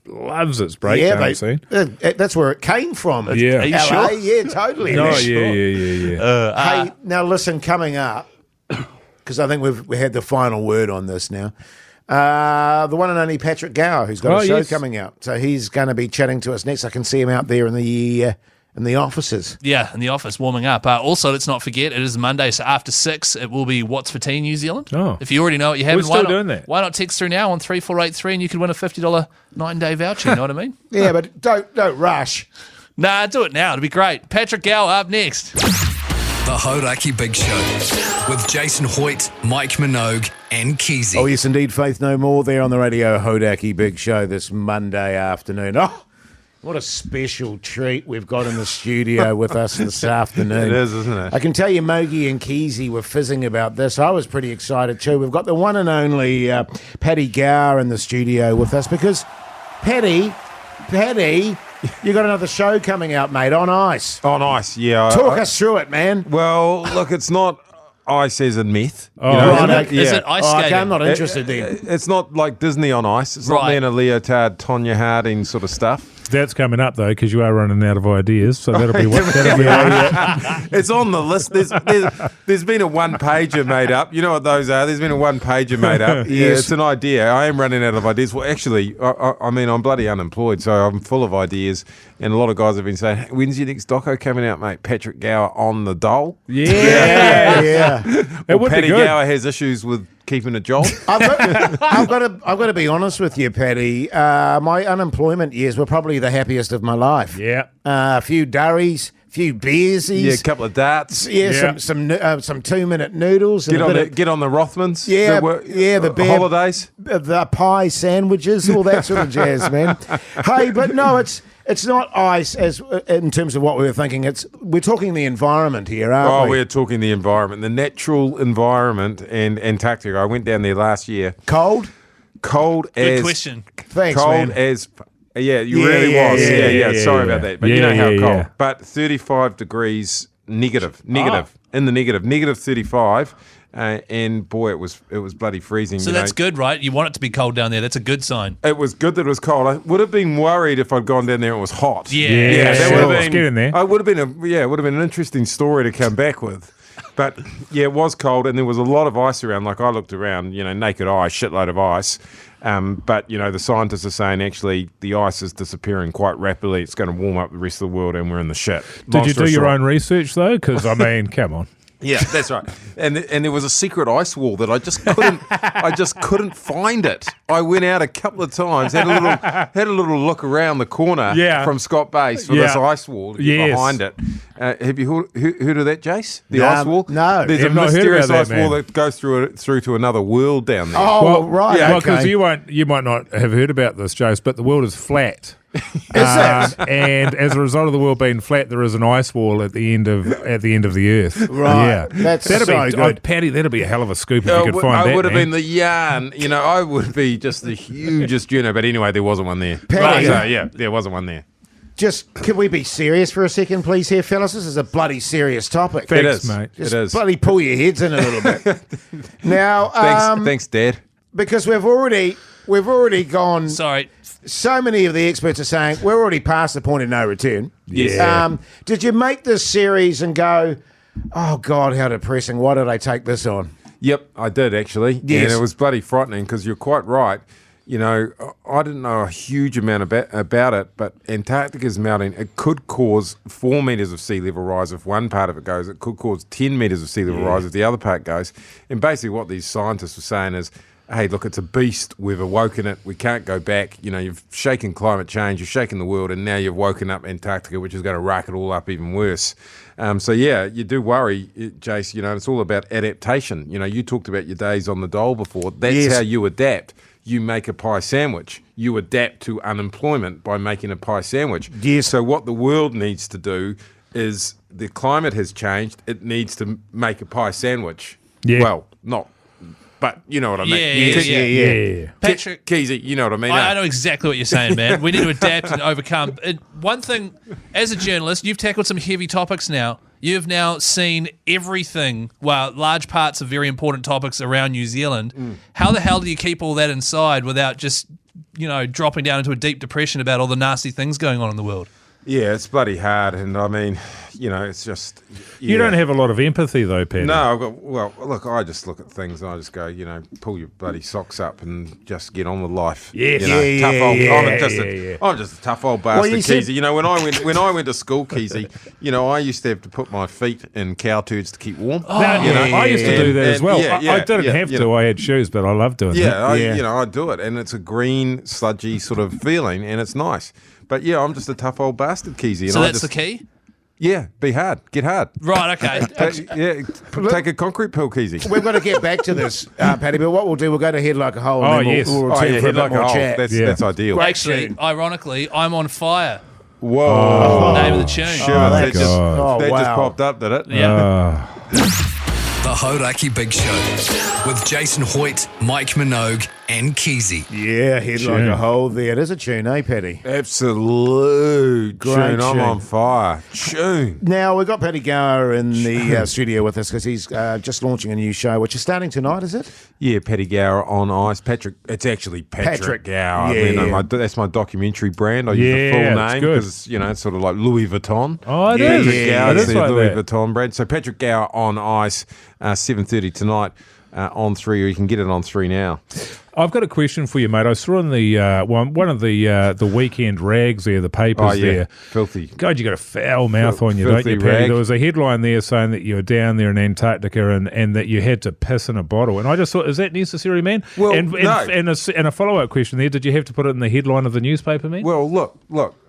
loves its breakdancing. That's where it came from. Yeah. Are you LA? sure? Yeah, totally. No, yeah. Hey, now listen, coming up, because I think we had the final word on this now. The one and only Patrick Gower, who's got a show coming out. So he's going to be chatting to us next. I can see him out there in the offices. Yeah, in the office, warming up. Also, let's not forget, it is Monday, so after 6, it will be What's for Tea New Zealand. Oh. If you already know what you have, We're still doing that. Why not text through now on 3483 and you could win a $50 night-and-day voucher, you know what I mean? Yeah, but don't rush. Nah, do it now. It'll be great. Patrick Gower up next. The Hodaki Big Show with Jason Hoyt, Mike Minogue and Keyzie. Oh, yes, indeed. Faith No More there on the Radio Hodaki Big Show this Monday afternoon. Oh, What a special treat we've got in the studio with us this afternoon. It is, isn't it? I can tell you Mogi and Keyzie were fizzing about this. I was pretty excited too. We've got the one and only Paddy Gower in the studio with us because, Paddy, you got another show coming out, mate, on ice. On ice, yeah. Talk us through it, man. Well, look, it's not ice as in meth. Right, Is it ice skating? Okay, I'm not interested then. It's not like Disney on ice. It's not Right. me in a leotard, Tonya Harding sort of stuff. That's coming up though, because you are running out of ideas. So that'll be what. It's on the list. There's been a one-pager made up. You know what those are? There's been a one-pager made up. Yeah, Yes. it's an idea. I am running out of ideas. Well, actually, I mean, I'm bloody unemployed, so I'm full of ideas. And a lot of guys have been saying, hey, when's your next doco coming out, mate? Patrick Gower on the dole. Yeah. It would Paddy be good. Gower has issues with keeping a job. I've got to be honest with you, Paddy. My unemployment years were probably the happiest of my life. Yeah. A few durries, few beersies. Yeah, a couple of darts. Yeah, some 2-minute noodles. And Get on the Rothmans. Yeah, the beer, holidays. the pie sandwiches, all that sort of jazz, man. Hey, but no, it's not ice as in terms of what we were thinking. We're talking the environment here, aren't we? We're talking the environment, the natural environment, and Antarctica. I went down there last year. Cold Good as question. Thanks, cold man. as. Yeah, you Yeah, really yeah, was. yeah, Yeah. Sorry about that, but you know how cold. yeah. But 35 degrees negative in the negative 35. And boy, it was bloody freezing. So that's good, right? You want it to be cold down there. That's a good sign. It was good that it was cold. I would have been worried if I'd gone down there and it was hot. Yeah, that sure. would have Let's been. get in there. It would have been an interesting story to come back with. But yeah, it was cold, and there was a lot of ice around. Like I looked around, naked eye, shitload of ice. But the scientists are saying actually the ice is disappearing quite rapidly. It's going to warm up the rest of the world, and we're in the shit. Did you do your own research though? Because I mean, come on. Yeah, that's right. And there was a secret ice wall that I just couldn't find it. I went out a couple of times, had a little look around the corner from Scott Base for this ice wall to get behind it. Have you heard of that, Jase? The ice wall? No. There's a I've not heard mysterious about ice that, wall man. that goes through to another world down there. Oh, right. Well, okay. because you might not have heard about this, Jase, but the world is flat. And as a result of the world being flat, there is an ice wall at the end of the Earth. Right. Yeah. That's that'll so be good. Paddy. That'll be a hell of a scoop if you could find that. I would have man. been the yarn. I would be just the hugest Juno. But anyway, there wasn't one there. Paddy. So, yeah, there wasn't one there. Just, can we be serious for a second, please, here, fellas? This is a bloody serious topic. It Thanks, is, mate. Just It is. bloody pull your heads in a little bit. Now, Thanks, Dad. because we've already gone. Sorry. So many of the experts are saying we're already past the point of no return. Yes. Did you make this series and go, oh God, how depressing? Why did I take this on? Yep, I did actually. Yes. And it was bloody frightening because you're quite right. I didn't know a huge amount about it, but Antarctica's melting. It could cause 4 metres of sea level rise if one part of it goes. It could cause 10 metres of sea level rise if the other part goes. And basically what these scientists were saying is, hey, look, it's a beast. We've awoken it. We can't go back. You've shaken climate change. You've shaken the world. And now you've woken up Antarctica, which is going to rack it all up even worse. So, yeah, you do worry, Jase. It's all about adaptation. You talked about your days on the dole before. That's how you adapt. You make a pie sandwich. You adapt to unemployment by making a pie sandwich. Yes. So what the world needs to do is the climate has changed. It needs to make a pie sandwich. Yeah. Well, not... But you know what I mean. Yeah. Patrick Keyzie, you know what I mean. I know exactly what you're saying, man. We need to adapt and overcome. One thing, as a journalist, you've tackled some heavy topics now. You've now seen everything, large parts of very important topics around New Zealand. How the hell do you keep all that inside without just, dropping down into a deep depression about all the nasty things going on in the world? Yeah, it's bloody hard. And I mean, it's just... You don't have a lot of empathy though, Paddy. No, look, I just look at things and I just go, pull your bloody socks up and just get on with life. Yes. I'm just a tough old bastard, Keyzie. When I went to school, Keyzie, I used to have to put my feet in cow turds to keep warm. I used to do that as well. I didn't have to. to. I had shoes, but I loved doing that. I do it, and it's a green, sludgy sort of feeling, and it's nice. But yeah, I'm just a tough old bastard, Keyzie. So that's the key? Yeah, be hard. Get hard. Right, okay. Take a concrete pill, Keyzie. We've got to get back to this, Paddy, but what we'll do, we'll go to Head Like a Hole and then we'll return for a bit more chat. That's ideal. Actually, ironically, I'm on fire. Whoa. Name of the tune. Sure, Oh, that just wow. popped up, did it? Yeah. The Hodaki Big Show with Jason Hoyt, Mike Minogue, and Keyzie. Yeah, he'd like a hole there. It is a tune, eh, Paddy? Absolute Great tune. I'm tune. on fire. Tune. Now, we've got Paddy Gower in the studio with us because he's just launching a new show, which is starting tonight, is it? Yeah, Paddy Gower on Ice. It's actually Patrick Gower. Yeah. I mean, that's my documentary brand. I use the Yeah, full it's name good. because, it's sort of like Louis Vuitton. Oh, it Patrick is. Gower, It it's is the like Louis that. Vuitton brand. So Patrick Gower on Ice, 7:30 tonight on 3, or you can get it on 3 now. I've got a question for you, mate. I saw in the one of the weekend rags there, the papers there. Filthy. God, you got a foul mouth on you, don't Filthy you, Paddy? rag. There was a headline there saying that you were down there in Antarctica and that you had to piss in a bottle. And I just thought, is that necessary, man? Well, and no. and a follow-up question there, did you have to put it in the headline of the newspaper, man? Well, look.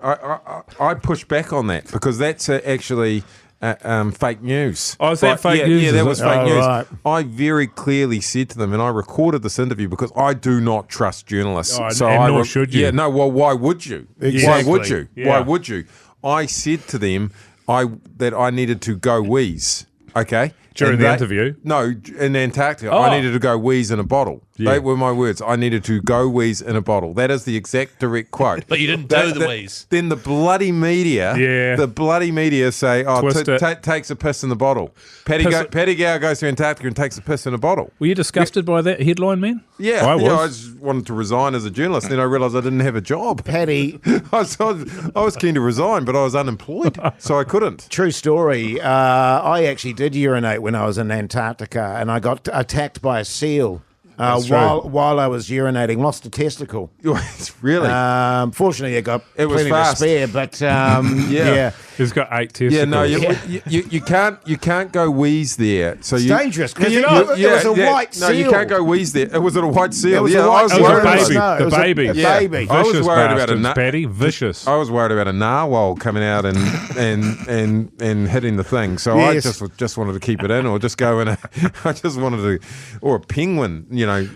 I push back on that because that's actually fake news. Oh, is that fake news, Yeah, is that it? was fake Oh, news. right. I very clearly said to them, and I recorded this interview because I do not trust journalists. Oh, and nor should you. Yeah, no. Well, why would you? Exactly. Why would you? Yeah. Why would you? I said to them that I needed to go wheeze. Okay. During And the interview? No, in Antarctica. Oh. I needed to go wheeze in a bottle. Yeah. They were my words. I needed to go wheeze in a bottle. That is the exact direct quote. But you didn't do the wheeze. Then the bloody media, say, Twist it. takes a piss in the bottle. Paddy Gower goes to Antarctica and takes a piss in a bottle. Were you disgusted by that headline, man? Yeah, I was. I just wanted to resign as a journalist. Then I realised I didn't have a job. Paddy, I was keen to resign, but I was unemployed, so I couldn't. true story. I actually did urinate when I was in Antarctica, and I got attacked by a seal That's true. while I was urinating. Lost a testicle. Really? Fortunately, it was plenty fast. to spare, but yeah. He's got 8 testicles. Yeah, no, you can't go wheeze there. So It's you, dangerous because You- it was a white seal. No, you can't go wheeze there. Was it a white seal? It was yeah, a white I was It was worried a about baby. No, it The was baby. a Yeah. baby. I was Vicious worried about bastards, Paddy. Vicious. I was worried about a narwhal coming out and hitting the thing. So Yes. I just wanted to keep it in, or just go in. I just wanted to, or a penguin.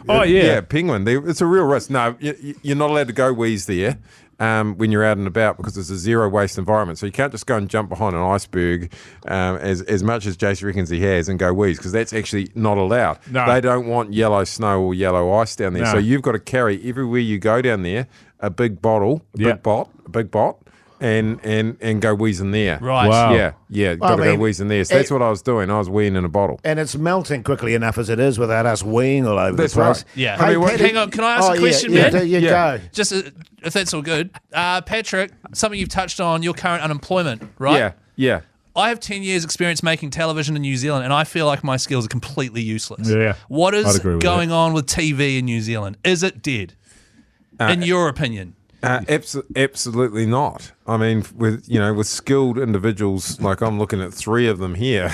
Oh, yeah. penguin. It's a real risk. No, you're not allowed to go wheeze there. When you're out and about, because it's a zero waste environment, so you can't just go and jump behind an iceberg as much as Jase reckons he has and go wheeze, because that's actually not allowed. No. They don't want yellow snow or yellow ice down there, No. so you've got to carry everywhere you go down there a big bottle, a big bot, and go wheeze in there. Right. Wow. Yeah, got to go mean, wheeze in there. So that's what I was doing. I was weeing in a bottle. And it's melting quickly enough as it is without us weeing all over That's the place. right. Yeah. Hey, Hang Paddy- on, can I ask a question, yeah, man? do you Yeah. go. Just if that's all good. Patrick, something you've touched on, your current unemployment, right? Yeah. I have 10 years experience making television in New Zealand, and I feel like my skills are completely useless. Yeah, What I'd is agree with going on with TV in New Zealand? Is it dead? In your opinion? Absolutely not. I mean, with skilled individuals, like I'm looking at 3 of them here.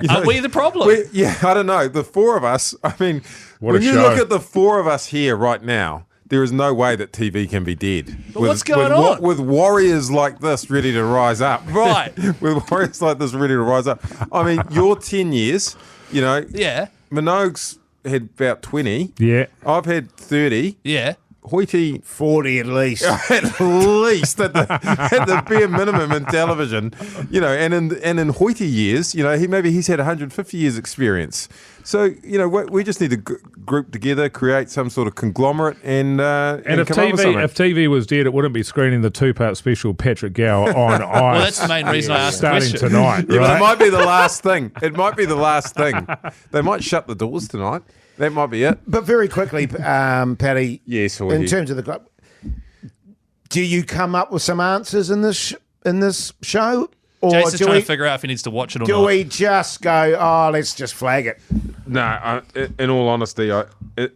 Aren't we the problem? I don't know. The 4 of us. I mean, What when a you show. look at the 4 of us here right now, there is no way that TV can be dead. But what's going on? With warriors like this ready to rise up. Right. With warriors like this ready to rise up. I mean, your 10 years, Yeah. Minogue's had about 20. Yeah. I've had 30. Yeah. Hoity 40 at least. at least at the bare minimum in television, and in Hoity years, he's had 150 years experience. So we just need to group together, create some sort of conglomerate, and And come up with something. if TV was dead, it wouldn't be screening the 2-part special Patrick Gower on Ice. Well, that's the main reason I asked the starting question. tonight, Yeah, but right? it might be the last thing. It might be the last thing. They might shut the doors tonight. That might be it. But very quickly, Paddy, Yes, in Hoity. terms of the club, do you come up with some answers in this show? Or Jason's do trying we, to figure out if he needs to watch it or do not. we just go, let's just flag it? No, in all honesty,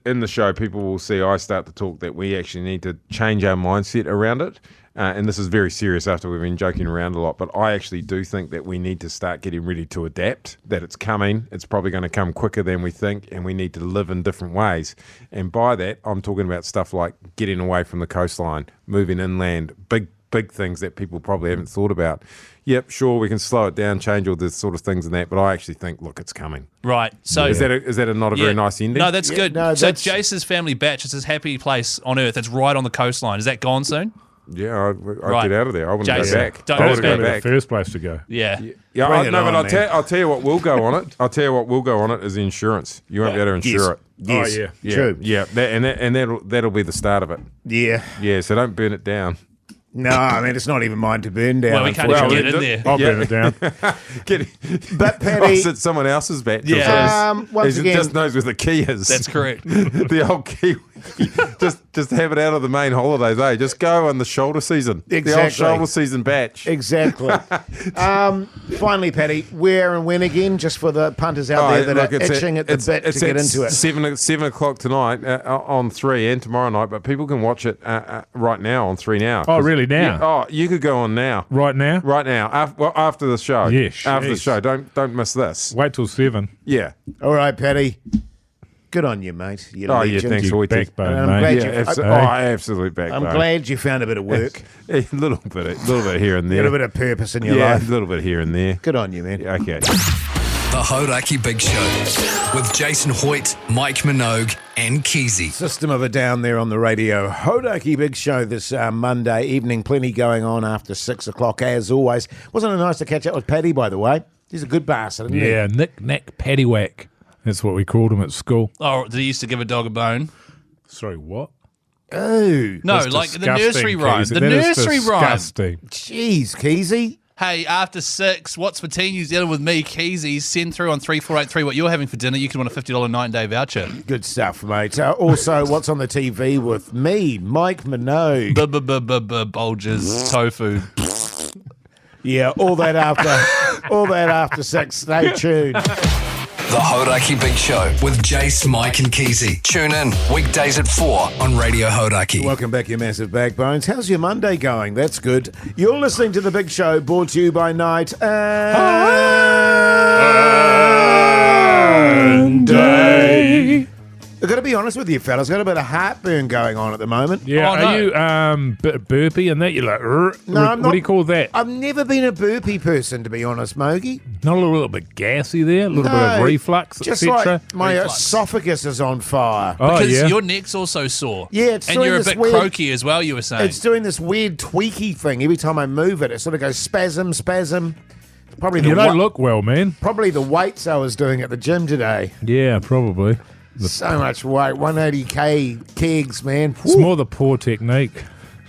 in the show, people will see I start to talk that we actually need to change our mindset around it. And this is very serious after we've been joking around a lot, but I actually do think that we need to start getting ready to adapt, that it's coming. It's probably going to come quicker than we think, and we need to live in different ways. And by that, I'm talking about stuff like getting away from the coastline, moving inland, big things that people probably haven't thought about. Yep, sure, we can slow it down, change all this sort of things and that, but I actually think, look, it's coming. Right. So Is that not a very nice ending? No, that's good. no, So that's- Jace's family batch, it's his happy place on earth. It's right on the coastline. Is that gone soon? Yeah, I'd Right. get out of there. I wouldn't Jase, go back. don't I go wouldn't back. go back. The first place to go. Yeah. Yeah, Bring it no, on, but man. I'll tell you what will go on it. I'll tell you what will go on it is the insurance. You won't be able to insure it. Yes. Oh, yeah. Yeah, True. Yeah, that'll be the start of it. Yeah. Yeah, so don't burn it down. No, I mean, it's not even mine to burn down. Well, we can't even unfortunately. get in there. I'll burn it down. But Paddy- it's someone else's bet. Yeah. Once He again, just knows where the key is. That's correct. The old key. just have it out of the main holidays, eh? Just go on the shoulder season. The old Exactly. shoulder season batch. Exactly. Finally, Paddy, where and when again? Just for the punters out there that look, are it's itching at the bit to get into it. 7 o'clock tonight on 3 and tomorrow night, but people can watch it right now on 3 now. Oh, really, now? Yeah, oh, you could go on now. Right now? Right now. After the show. Yes, After the jeez. show. Don't miss this. Wait till 7. Yeah. All right, Paddy. Good on you, mate. You're Oh, yeah, legend. thanks, You Hoyt. backbone, I'm mate. glad Yeah, you- absolute backbone. I'm glad you found a bit of work, A little bit here and a there. little bit of purpose in your Yeah, life. a little bit here and there. Good on you, man. Okay. The Hodaki Big Show with Jason Hoyt, Mike Minogue, and Keyzie. System of a Down there on the radio. Hodaki Big Show this Monday evening. Plenty going on after 6 o'clock, as always. Wasn't it nice to catch up with Paddy, by the way? He's a good bastard, isn't he? Yeah, knick-knack paddywhack. That's what we called him at school. Oh, did he used to give a dog a bone? Sorry, what? Oh, No, That's like the disgusting, nursery rhyme. Keyzie. The That is nursery rhyme. disgusting. jeez, Keyzie. Hey, after 6, what's for Teen New Zealand with me, Keyzie? Send through on 3483 what you're having for dinner. You can win a $50 9-day voucher. Good stuff, mate. Also, what's on the TV with me, Mike Minogue? Bulges, tofu. Yeah, all that after 6. Stay tuned. The Hodaki Big Show with Jase, Mike, and Keyzie. Tune in weekdays at 4 on Radio Hodaki. Welcome back, you massive backbones. How's your Monday going? That's good. You're listening to The Big Show, brought to you by Night and Day. I've got to be honest with you, fellas. I've got a bit of heartburn going on at the moment. Yeah, Oh, no. are you bit burpy and that? You're like, No, I'm what not- do you call that? I've never been a burpy person, to be honest, Mogi. Not a little bit gassy there? A little bit No, of reflux, Just etc.? like my Reflux. esophagus is on fire. Oh, Because yeah. your neck's also sore. Yeah, it's and doing you're a this bit weird- croaky as well, you were saying. It's doing this weird tweaky thing. Every time I move it, it sort of goes spasm. Probably the You don't wa- look well, man. Probably the weights I was doing at the gym today. Yeah, probably. So much weight, 180k kegs, man. It's Whew. more the poor technique.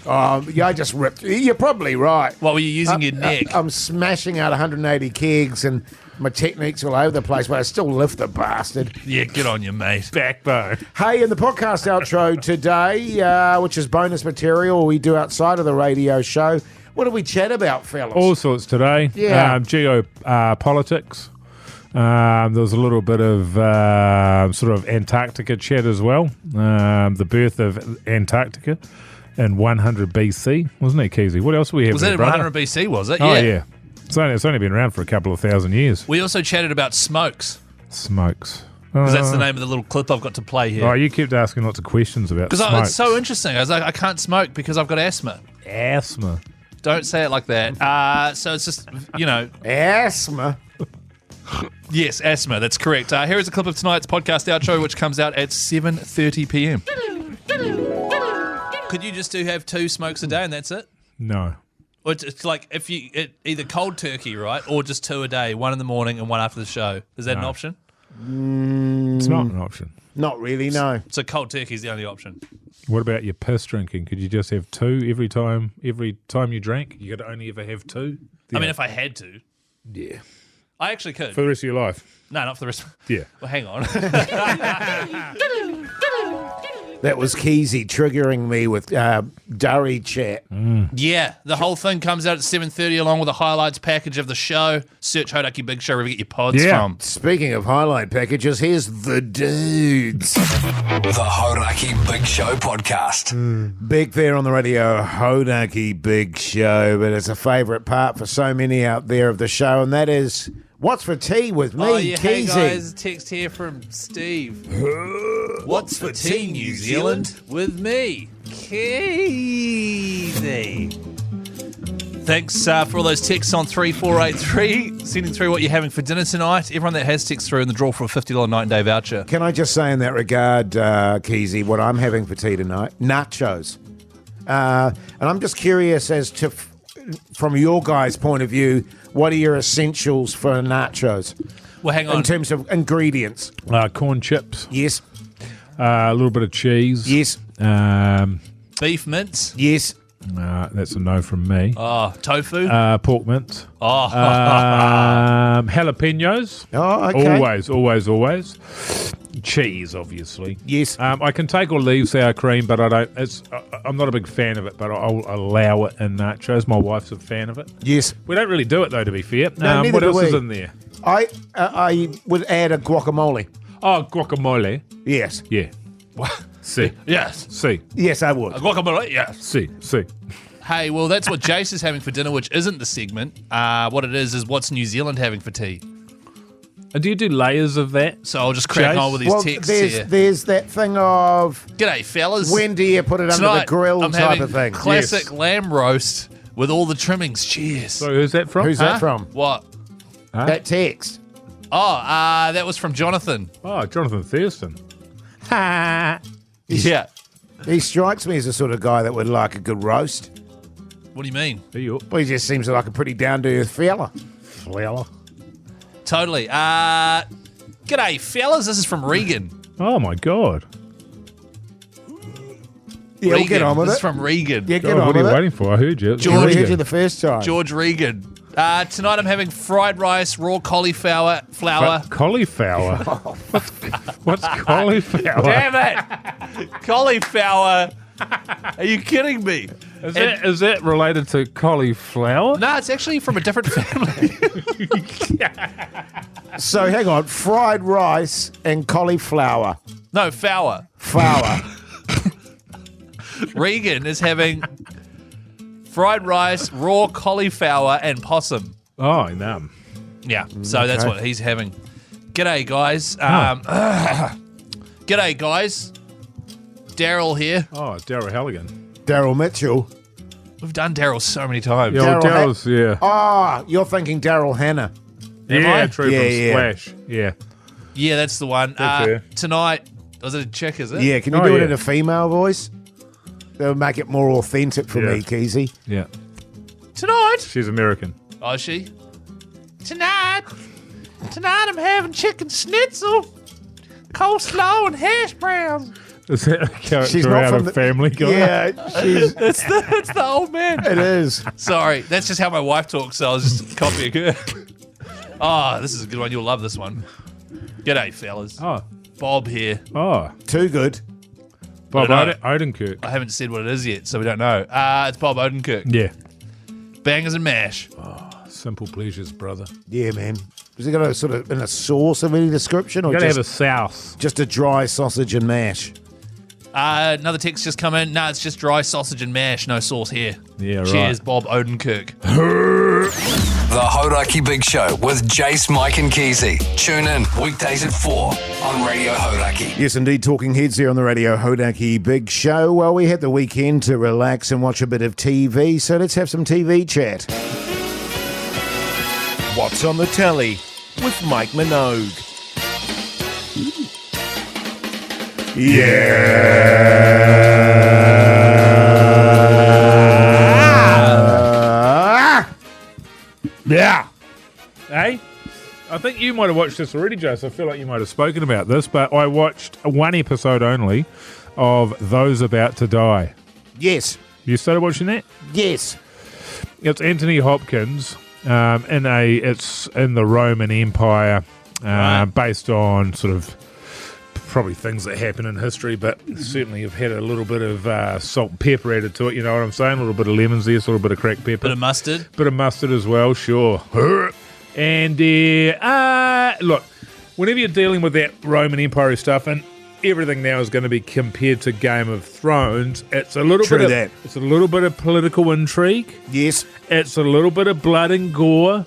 Yeah, I just ripped. You're probably right. what were you using your neck? I'm smashing out 180 kegs, and my technique's all over the place, but I still lift the bastard. Yeah, good on you, mate. Backbone. Hey, in the podcast outro today, which is bonus material we do outside of the radio show, what do we chat about, fellas? All sorts today. Yeah. Geopolitics. There was a little bit of sort of Antarctica chat as well. The birth of Antarctica in 100 BC, wasn't it, Keyzie? What else do we have? Was there, that in brother? 100 BC, was it? Oh, yeah. It's only been around for a couple of thousand years. We also chatted about smokes, Smokes. because that's the name of the little clip I've got to play here. Oh, you kept asking lots of questions about Because smokes. it's so interesting. I was like, I can't smoke because I've got asthma. Asthma. Don't say it like that. So it's just, Asthma. yes, asthma. That's correct. Here is a clip of tonight's podcast outro, which comes out at 7:30 p.m. Could you just have 2 smokes a day and that's it? No. Or it's like if either cold turkey, right, or just 2 a day, 1 in the morning and 1 after the show. Is that an option? It's not an option. Not really, no. So cold turkey is the only option. What about your piss drinking? Could you just have 2 every time you drank? You could only ever have 2? I mean, if I had to, Yeah. I actually could. For the rest of your life? No, not for the rest. Yeah. Well, hang on. That was Keyzie triggering me with Durry chat. Yeah, the whole thing comes out at 7:30 along with the highlights package of the show. Search Hodaki Big Show wherever you get your pods Yeah. from. Speaking of highlight packages, here's the dudes. The Hodaki Big Show podcast. Big there on the radio, Hodaki Big Show, but it's a favourite part for so many out there of the show, and that is What's for Tea with me, Oh, yeah, hey Keyzie. guys, text here from Steve. What's for tea, New Zealand? With me, Keyzie. Thanks for all those texts on 3483, sending through what you're having for dinner tonight. Everyone that has text through in the draw for a $50 9-day voucher. Can I just say in that regard, Keyzie, what I'm having for tea tonight? Nachos. And I'm just curious as to, from your guys' point of view, what are your essentials for nachos Well, hang on. in terms of ingredients? Corn chips, Yes, a little bit of cheese. yes, Beef mince. yes. That's a no from me. Oh, tofu. Pork mince. Oh. Jalapenos. Oh, okay. Always. Cheese, obviously. Yes. I can take or leave sour cream, but I don't. I'm not a big fan of it, but I'll allow it in nachos. My wife's a fan of it. Yes. We don't really do it though, to be fair. No, neither what do else we. is in there? I would add a guacamole. Oh, guacamole. Yes. Yeah. See. Yes. See. Yes, I would. Guacamole. Yes. See. Hey, well, that's what Jase is having for dinner, which isn't the segment. What it is what's New Zealand having for tea. Do you do layers of that? So I'll just crack Jase? on with these Well, texts there's here. there's that thing of G'day, fellas. when do you put it under the Tonight, grill I'm type having of thing. classic Yes. lamb roast with all the trimmings. Cheers. So who's that from? Who's that from? What? That text. Oh, that was from Jonathan. Oh, Jonathan Thurston. Yeah. He strikes me as the sort of guy that would like a good roast. What do you mean? Well, he just seems like a pretty down-to-earth fella. Totally. G'day, fellas. This is from Regan. Oh my God. Yeah, we'll get Regan. on with This it. is from Regan. Yeah, get God, on what are with you it. waiting for? I heard you. George- We heard you the first time. George Regan. Tonight I'm having fried rice, raw cauliflower, flour. Cauliflower. What's cauliflower? Damn it! Cauliflower. Are you kidding me? Is that related to cauliflower? No, it's actually from a different family. So hang on, fried rice and cauliflower. No, flour. Flour. Regan is having fried rice, raw cauliflower, and possum. Oh, no. Yeah, so that's what he's having. G'day, guys. G'day, guys. Daryl here. Oh, Daryl Halligan. Daryl Mitchell. We've done Daryl so many times. Yeah, well, Daryl Daryl's, yeah. Ah, you're thinking Daryl Hannah. Yeah, I? true Yeah, from yeah. Splash. Yeah. Yeah, that's the one. fair. Tonight, was it a chick, is it? Yeah, can you Oh, do it yeah. in a female voice? That would make it more authentic for Yeah. me, Keyzie. Yeah. Tonight. She's American. Oh, is she? Tonight I'm having chicken schnitzel, coleslaw, and hash browns. Is that a character She's not out from of the Family Guy? Yeah, she's. It's the old man. It is. Sorry, that's just how my wife talks, so I was just copying her. Oh, this is a good one. You'll love this one. G'day, fellas. Oh. Bob here. Oh. Too good. Bob I don't know. Odenkirk. I haven't said what it is yet, so we don't know. It's Bob Odenkirk. Yeah. Bangers and mash. Simple pleasures, brother. Yeah, man. Has it got a sort of in a sauce of any description, or You gotta have just, a sauce. just a dry sausage and mash? Another text just come in. No, it's just dry sausage and mash, no sauce here. Yeah, right. Cheers, Bob Odenkirk. The Hodaki Big Show with Jase, Mike and Keyzie. Tune in weekdays at 4 on Radio Hodaki. Yes, indeed. Talking heads here on the Radio Hodaki Big Show. Well, we had the weekend to relax and watch a bit of TV, so let's have some TV chat. What's on the telly with Mike Minogue? Yeah. Hey? I think you might have watched this already, Jase. I feel like you might have spoken about this, but I watched one episode only of Those About to Die. Yes. You started watching that? Yes. It's Anthony Hopkins. It's in the Roman Empire, based on sort of probably things that happen in history, but certainly have had a little bit of salt and pepper added to it. You know what I'm saying? A little bit of lemon zest, a little bit of cracked pepper, Bit of mustard. bit of mustard as well. Sure. And look, whenever you're dealing with that Roman Empire stuff, and everything now is going to be compared to Game of Thrones, it's a little True bit that. of, it's a little bit of political intrigue. Yes. It's a little bit of blood and gore,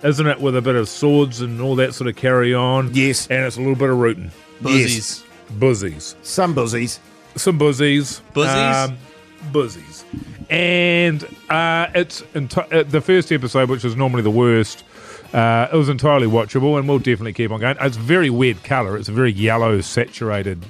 isn't it? With a bit of swords and all that sort of carry on. Yes. And it's a little bit of rooting. Buzzies. Buzzies. Some buzzies. Some buzzies. Buzzies? Buzzies. And it's the first episode, which is normally the worst, it was entirely watchable, and we'll definitely keep on going. It's very weird colour. It's a very yellow, saturated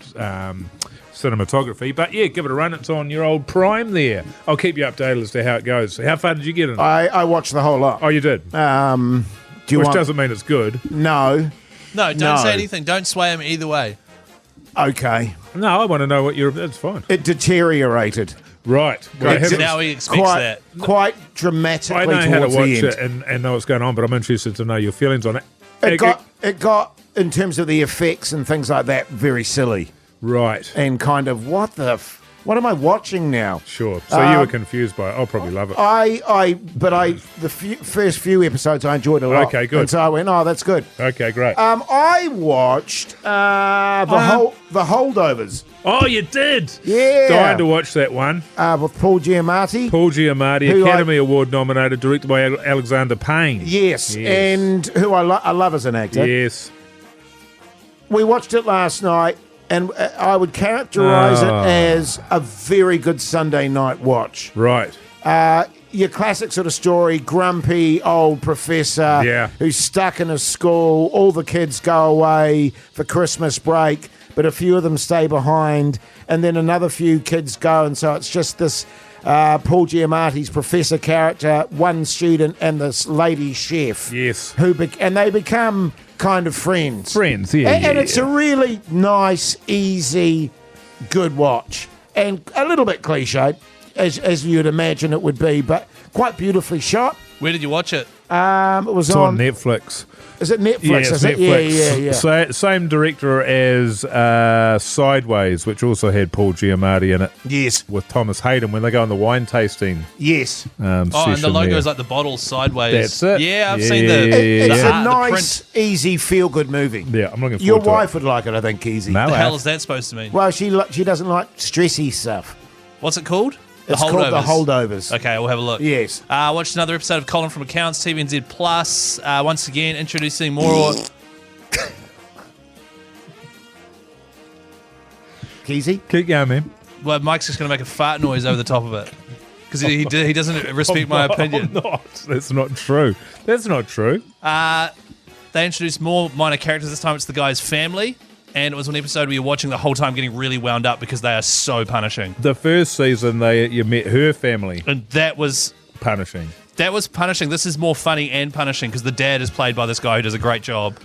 cinematography. But yeah, give it a run. It's on your old Prime there. I'll keep you updated as to how it goes. How far did you get in? I watched the whole lot. Oh, you did? Which doesn't mean it's good. No. No, don't say anything. Don't sway him either way. Okay. No, I want to know what you're... That's fine. It deteriorated. Right. Well, Now he expects that. Quite dramatically I know how to towards watch the end. it and know what's going on, but I'm interested to know your feelings on it. It got, in terms of the effects and things like that, very silly. Right. And kind of, what am I watching now? Sure. So you were confused by it. I'll probably love it. The first few episodes I enjoyed a lot. Okay, good. And so I went, oh, that's good. Okay, great. I watched the Holdovers. Oh, you did? Yeah. Dying to watch that one. With Paul Giamatti. Paul Giamatti, Academy Award nominated, directed by Alexander Payne. Yes. And who I love as an actor. Yes. We watched it last night, and I would characterise it as a very good Sunday night watch. Right. Your classic sort of story, grumpy old professor who's stuck in a school. All the kids go away for Christmas break, but a few of them stay behind, and then another few kids go, and so it's just this Paul Giamatti's professor character, one student, and this lady chef. Yes. And they become kind of friends. Friends, yeah. And it's a really nice, easy, good watch. And a little bit cliched, as you'd imagine it would be, but quite beautifully shot. Where did you watch it? It was It's on Netflix. Is it Netflix? Yeah, it's is Netflix. It? Yeah. So, same director as Sideways, which also had Paul Giamatti in it. Yes. With Thomas Hayden when they go on the wine tasting. Yes. And the logo is like the bottle sideways. That's it. Yeah, I've Yeah, seen It's the a nice, easy, feel-good movie. Yeah, I'm looking forward Your to wife it. would like it, I think, Keyzie. No, What the hell is that supposed to mean? Well, she doesn't like stressy stuff. What's it called? It's called The Holdovers. Okay, we'll have a look. Yes. Watched another episode of Colin from Accounts, TVNZ Plus. Once again, introducing more... Keyzie? Keep going, man. Well, Mike's just going to make a fart noise over the top of it. Because he doesn't respect my opinion. I'm not. That's not true. That's not true. They introduced more minor characters. This time it's the guy's family. And it was an episode where you're watching the whole time getting really wound up because they are so punishing. The first season, you met her family. And that was... punishing. That was punishing. This is more funny and punishing because the dad is played by this guy who does a great job.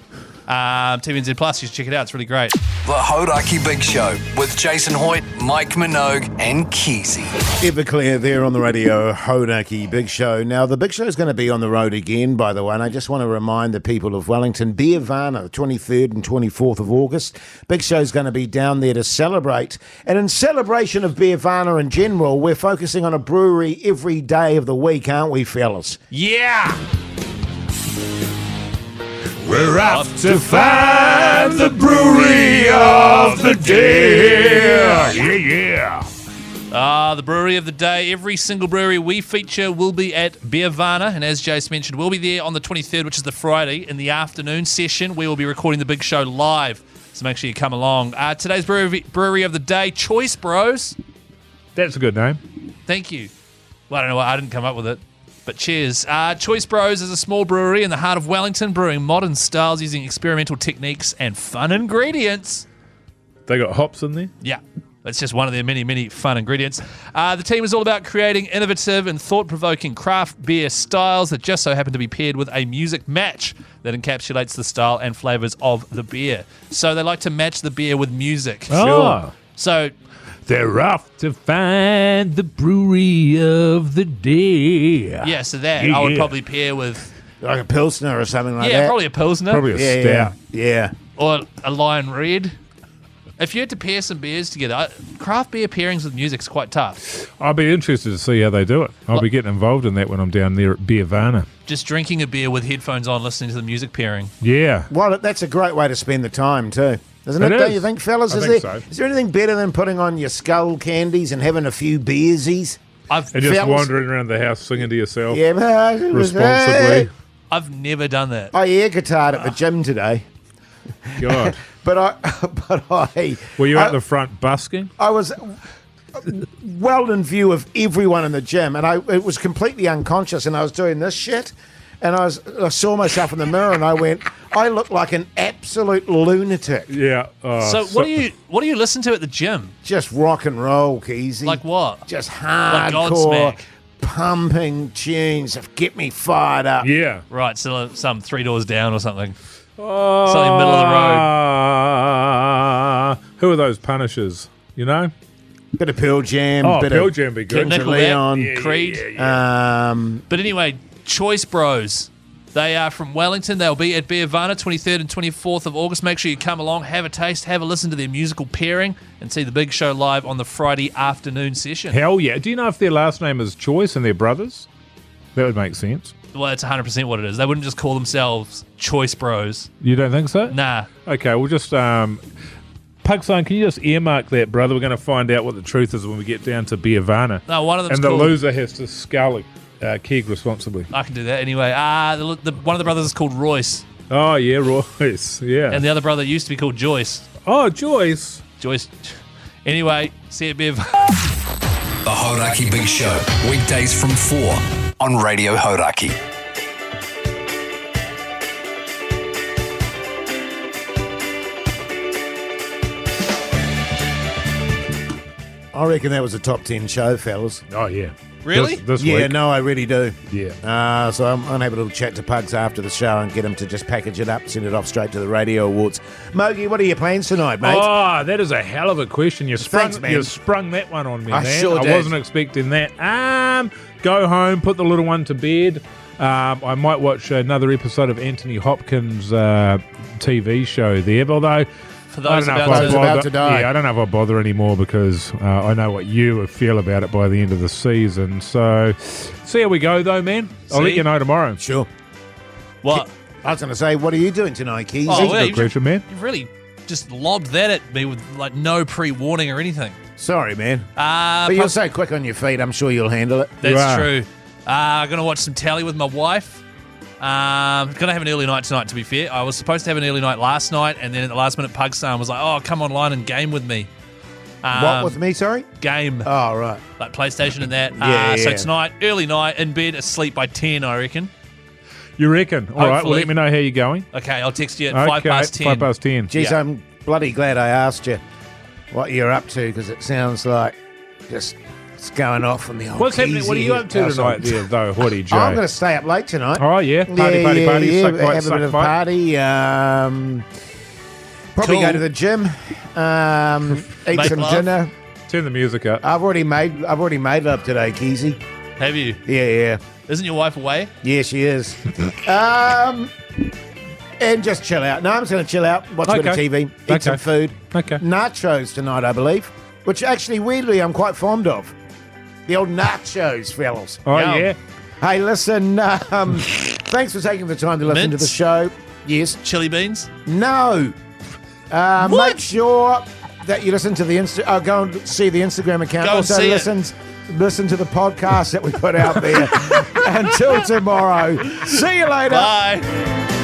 TVNZ Plus, you should check it out. It's really great. The Hodaki Big Show with Jason Hoyt, Mike Minogue, and Keyzie. Everclear there on the radio, Hodaki Big Show. Now, the Big Show is going to be on the road again, by the way, and I just want to remind the people of Wellington, Beervana, the 23rd and 24th of August. Big Show is going to be down there to celebrate. And in celebration of Beervana in general, we're focusing on a brewery every day of the week, aren't we, fellas? Yeah! We're off to find the brewery of the day. Yeah. The brewery of the day. Every single brewery we feature will be at Beervana, and as Jase mentioned, we'll be there on the 23rd, which is the Friday, in the afternoon session. We will be recording the Big Show live, so make sure you come along. Today's brewery of the day, Choice Bros. That's a good name. Thank you. Well, I don't know why I didn't come up with it. But cheers. Choice Bros is a small brewery in the heart of Wellington, brewing modern styles using experimental techniques and fun ingredients. They got hops in there? Yeah, that's just one of their many, many fun ingredients. The team is all about creating innovative and thought-provoking craft beer styles that just so happen to be paired with a music match that encapsulates the style and flavours of the beer. So they like to match the beer with music. Oh. So... they're off to find the brewery of the day. Yeah, so that I would probably pair with... like a Pilsner or something like that? Yeah, probably a Pilsner. Probably a stout. Yeah. Or a Lion Red. If you had to pair some beers together, craft beer pairings with music is quite tough. I'll be interested to see how they do it. I'll be getting involved in that when I'm down there at Beervana. Just drinking a beer with headphones on, listening to the music pairing. Yeah. Well, that's a great way to spend the time, too. Isn't it? It Don't is. you think, fellas? I think so. Is there anything better than putting on your skull candies and having a few beersies? And just Fellas- wandering around the house singing to yourself Yeah, but responsibly. I've never done that. I air guitared at the gym today, God. but I Were you at the front busking? I was well in view of everyone in the gym, and it was completely unconscious, and I was doing this shit, and I saw myself in the mirror, and I went, I look like an absolute lunatic. Yeah. So what do you listen to at the gym? Just rock and roll, Keyzie. Like what? Just Like hardcore, Godsmack. pumping tunes that get me fired up. Yeah. Right, so some 3 Doors Down or something. Oh, Something middle of the road. Who are those Punishers? You know? Bit of Pearl Jam. Oh, bit Pearl of Jam be good. Kings of Nickelback, Leon. Creed. But anyway, Choice Bros. They are from Wellington. They'll be at Beervana 23rd and 24th of August. Make sure you come along, have a taste, have a listen to their musical pairing, and see the big show live on the Friday afternoon session. Hell yeah. Do you know if their last name is Choice and they're brothers? That would make sense. Well, it's 100% what it is. They wouldn't just call themselves Choice Bros. You don't think so? Nah. Okay, we'll just... Pugson, can you just earmark that, brother? We're going to find out what the truth is when we get down to Beervana. No, one of them's And the called... loser has to scull a keg responsibly. I can do that anyway. One of the brothers is called Royce. Oh, yeah, Royce. Yeah. And the other brother used to be called Joyce. Oh, Joyce. Joyce. Anyway, see you at Beervana. The Hauraki Big Show, weekdays from 4 on Radio Hauraki. I reckon that was a top 10 show, fellas. Oh, yeah. Really? This Yeah, week. no, I really do. Yeah. So I'm able to chat to Pugs after the show and get him to just package it up, send it off straight to the radio awards. Mogi, what are your plans tonight, mate? Oh, that is a hell of a question. Thanks, man. You sprung that one on me, I man. sure did. I wasn't expecting that. Go home, put the little one to bed. I might watch another episode of Anthony Hopkins' TV show there, although... For those I don't know if I about bother. to die. Yeah, I don't know if I bother anymore because I know what you feel about it by the end of the season. So, see how we go, though, man. I'll let you know tomorrow. Sure. What? I was going to say, what are you doing tonight, Keyzie? Oh, That's a well, good question, man. You've really just lobbed that at me with like no pre-warning or anything. Sorry, man. But you're so quick on your feet, I'm sure you'll handle it. You are. That's true. Going to watch some telly with my wife. Going to have an early night tonight, to be fair. I was supposed to have an early night last night, and then at the last minute, Pugson was like, oh, come online and game with me. What with me, sorry? Game. Oh, right. Like PlayStation and that. Yeah, So yeah. tonight, early night, in bed, asleep by 10, I reckon. You reckon? All right, well, Hopefully. let me know how you're going. Okay, I'll text you at 5 past 10. 5 past 10. Geez, Yeah. I'm bloody glad I asked you what you're up to, because it sounds like just it's going off on the old What's happening? What are you Keyzie up to household. tonight there, though, Hoodie Joe? I'm going to stay up late tonight. Oh, yeah. Party. Yeah, Suck bite, have a suck bit of a bite. party. Probably Cool. go to the gym. Eat Make some love. dinner. Turn the music up. I've already made up today, Keyzie. Have you? Yeah. Isn't your wife away? Yeah, she is. And just chill out. No, I'm just going to chill out, watch a bit of Okay. TV, eat some food. Okay. Nachos tonight, I believe, which actually, weirdly, I'm quite fond of. The old nachos, fellas. Oh, Yum. yeah. Hey, listen, thanks for taking the time to listen to the Mints? show. Yes. Chili beans? No. Make sure that you listen to the go and see the Instagram account. Go and Also, see it. listen to the podcast that we put out there. Until tomorrow. See you later. Bye.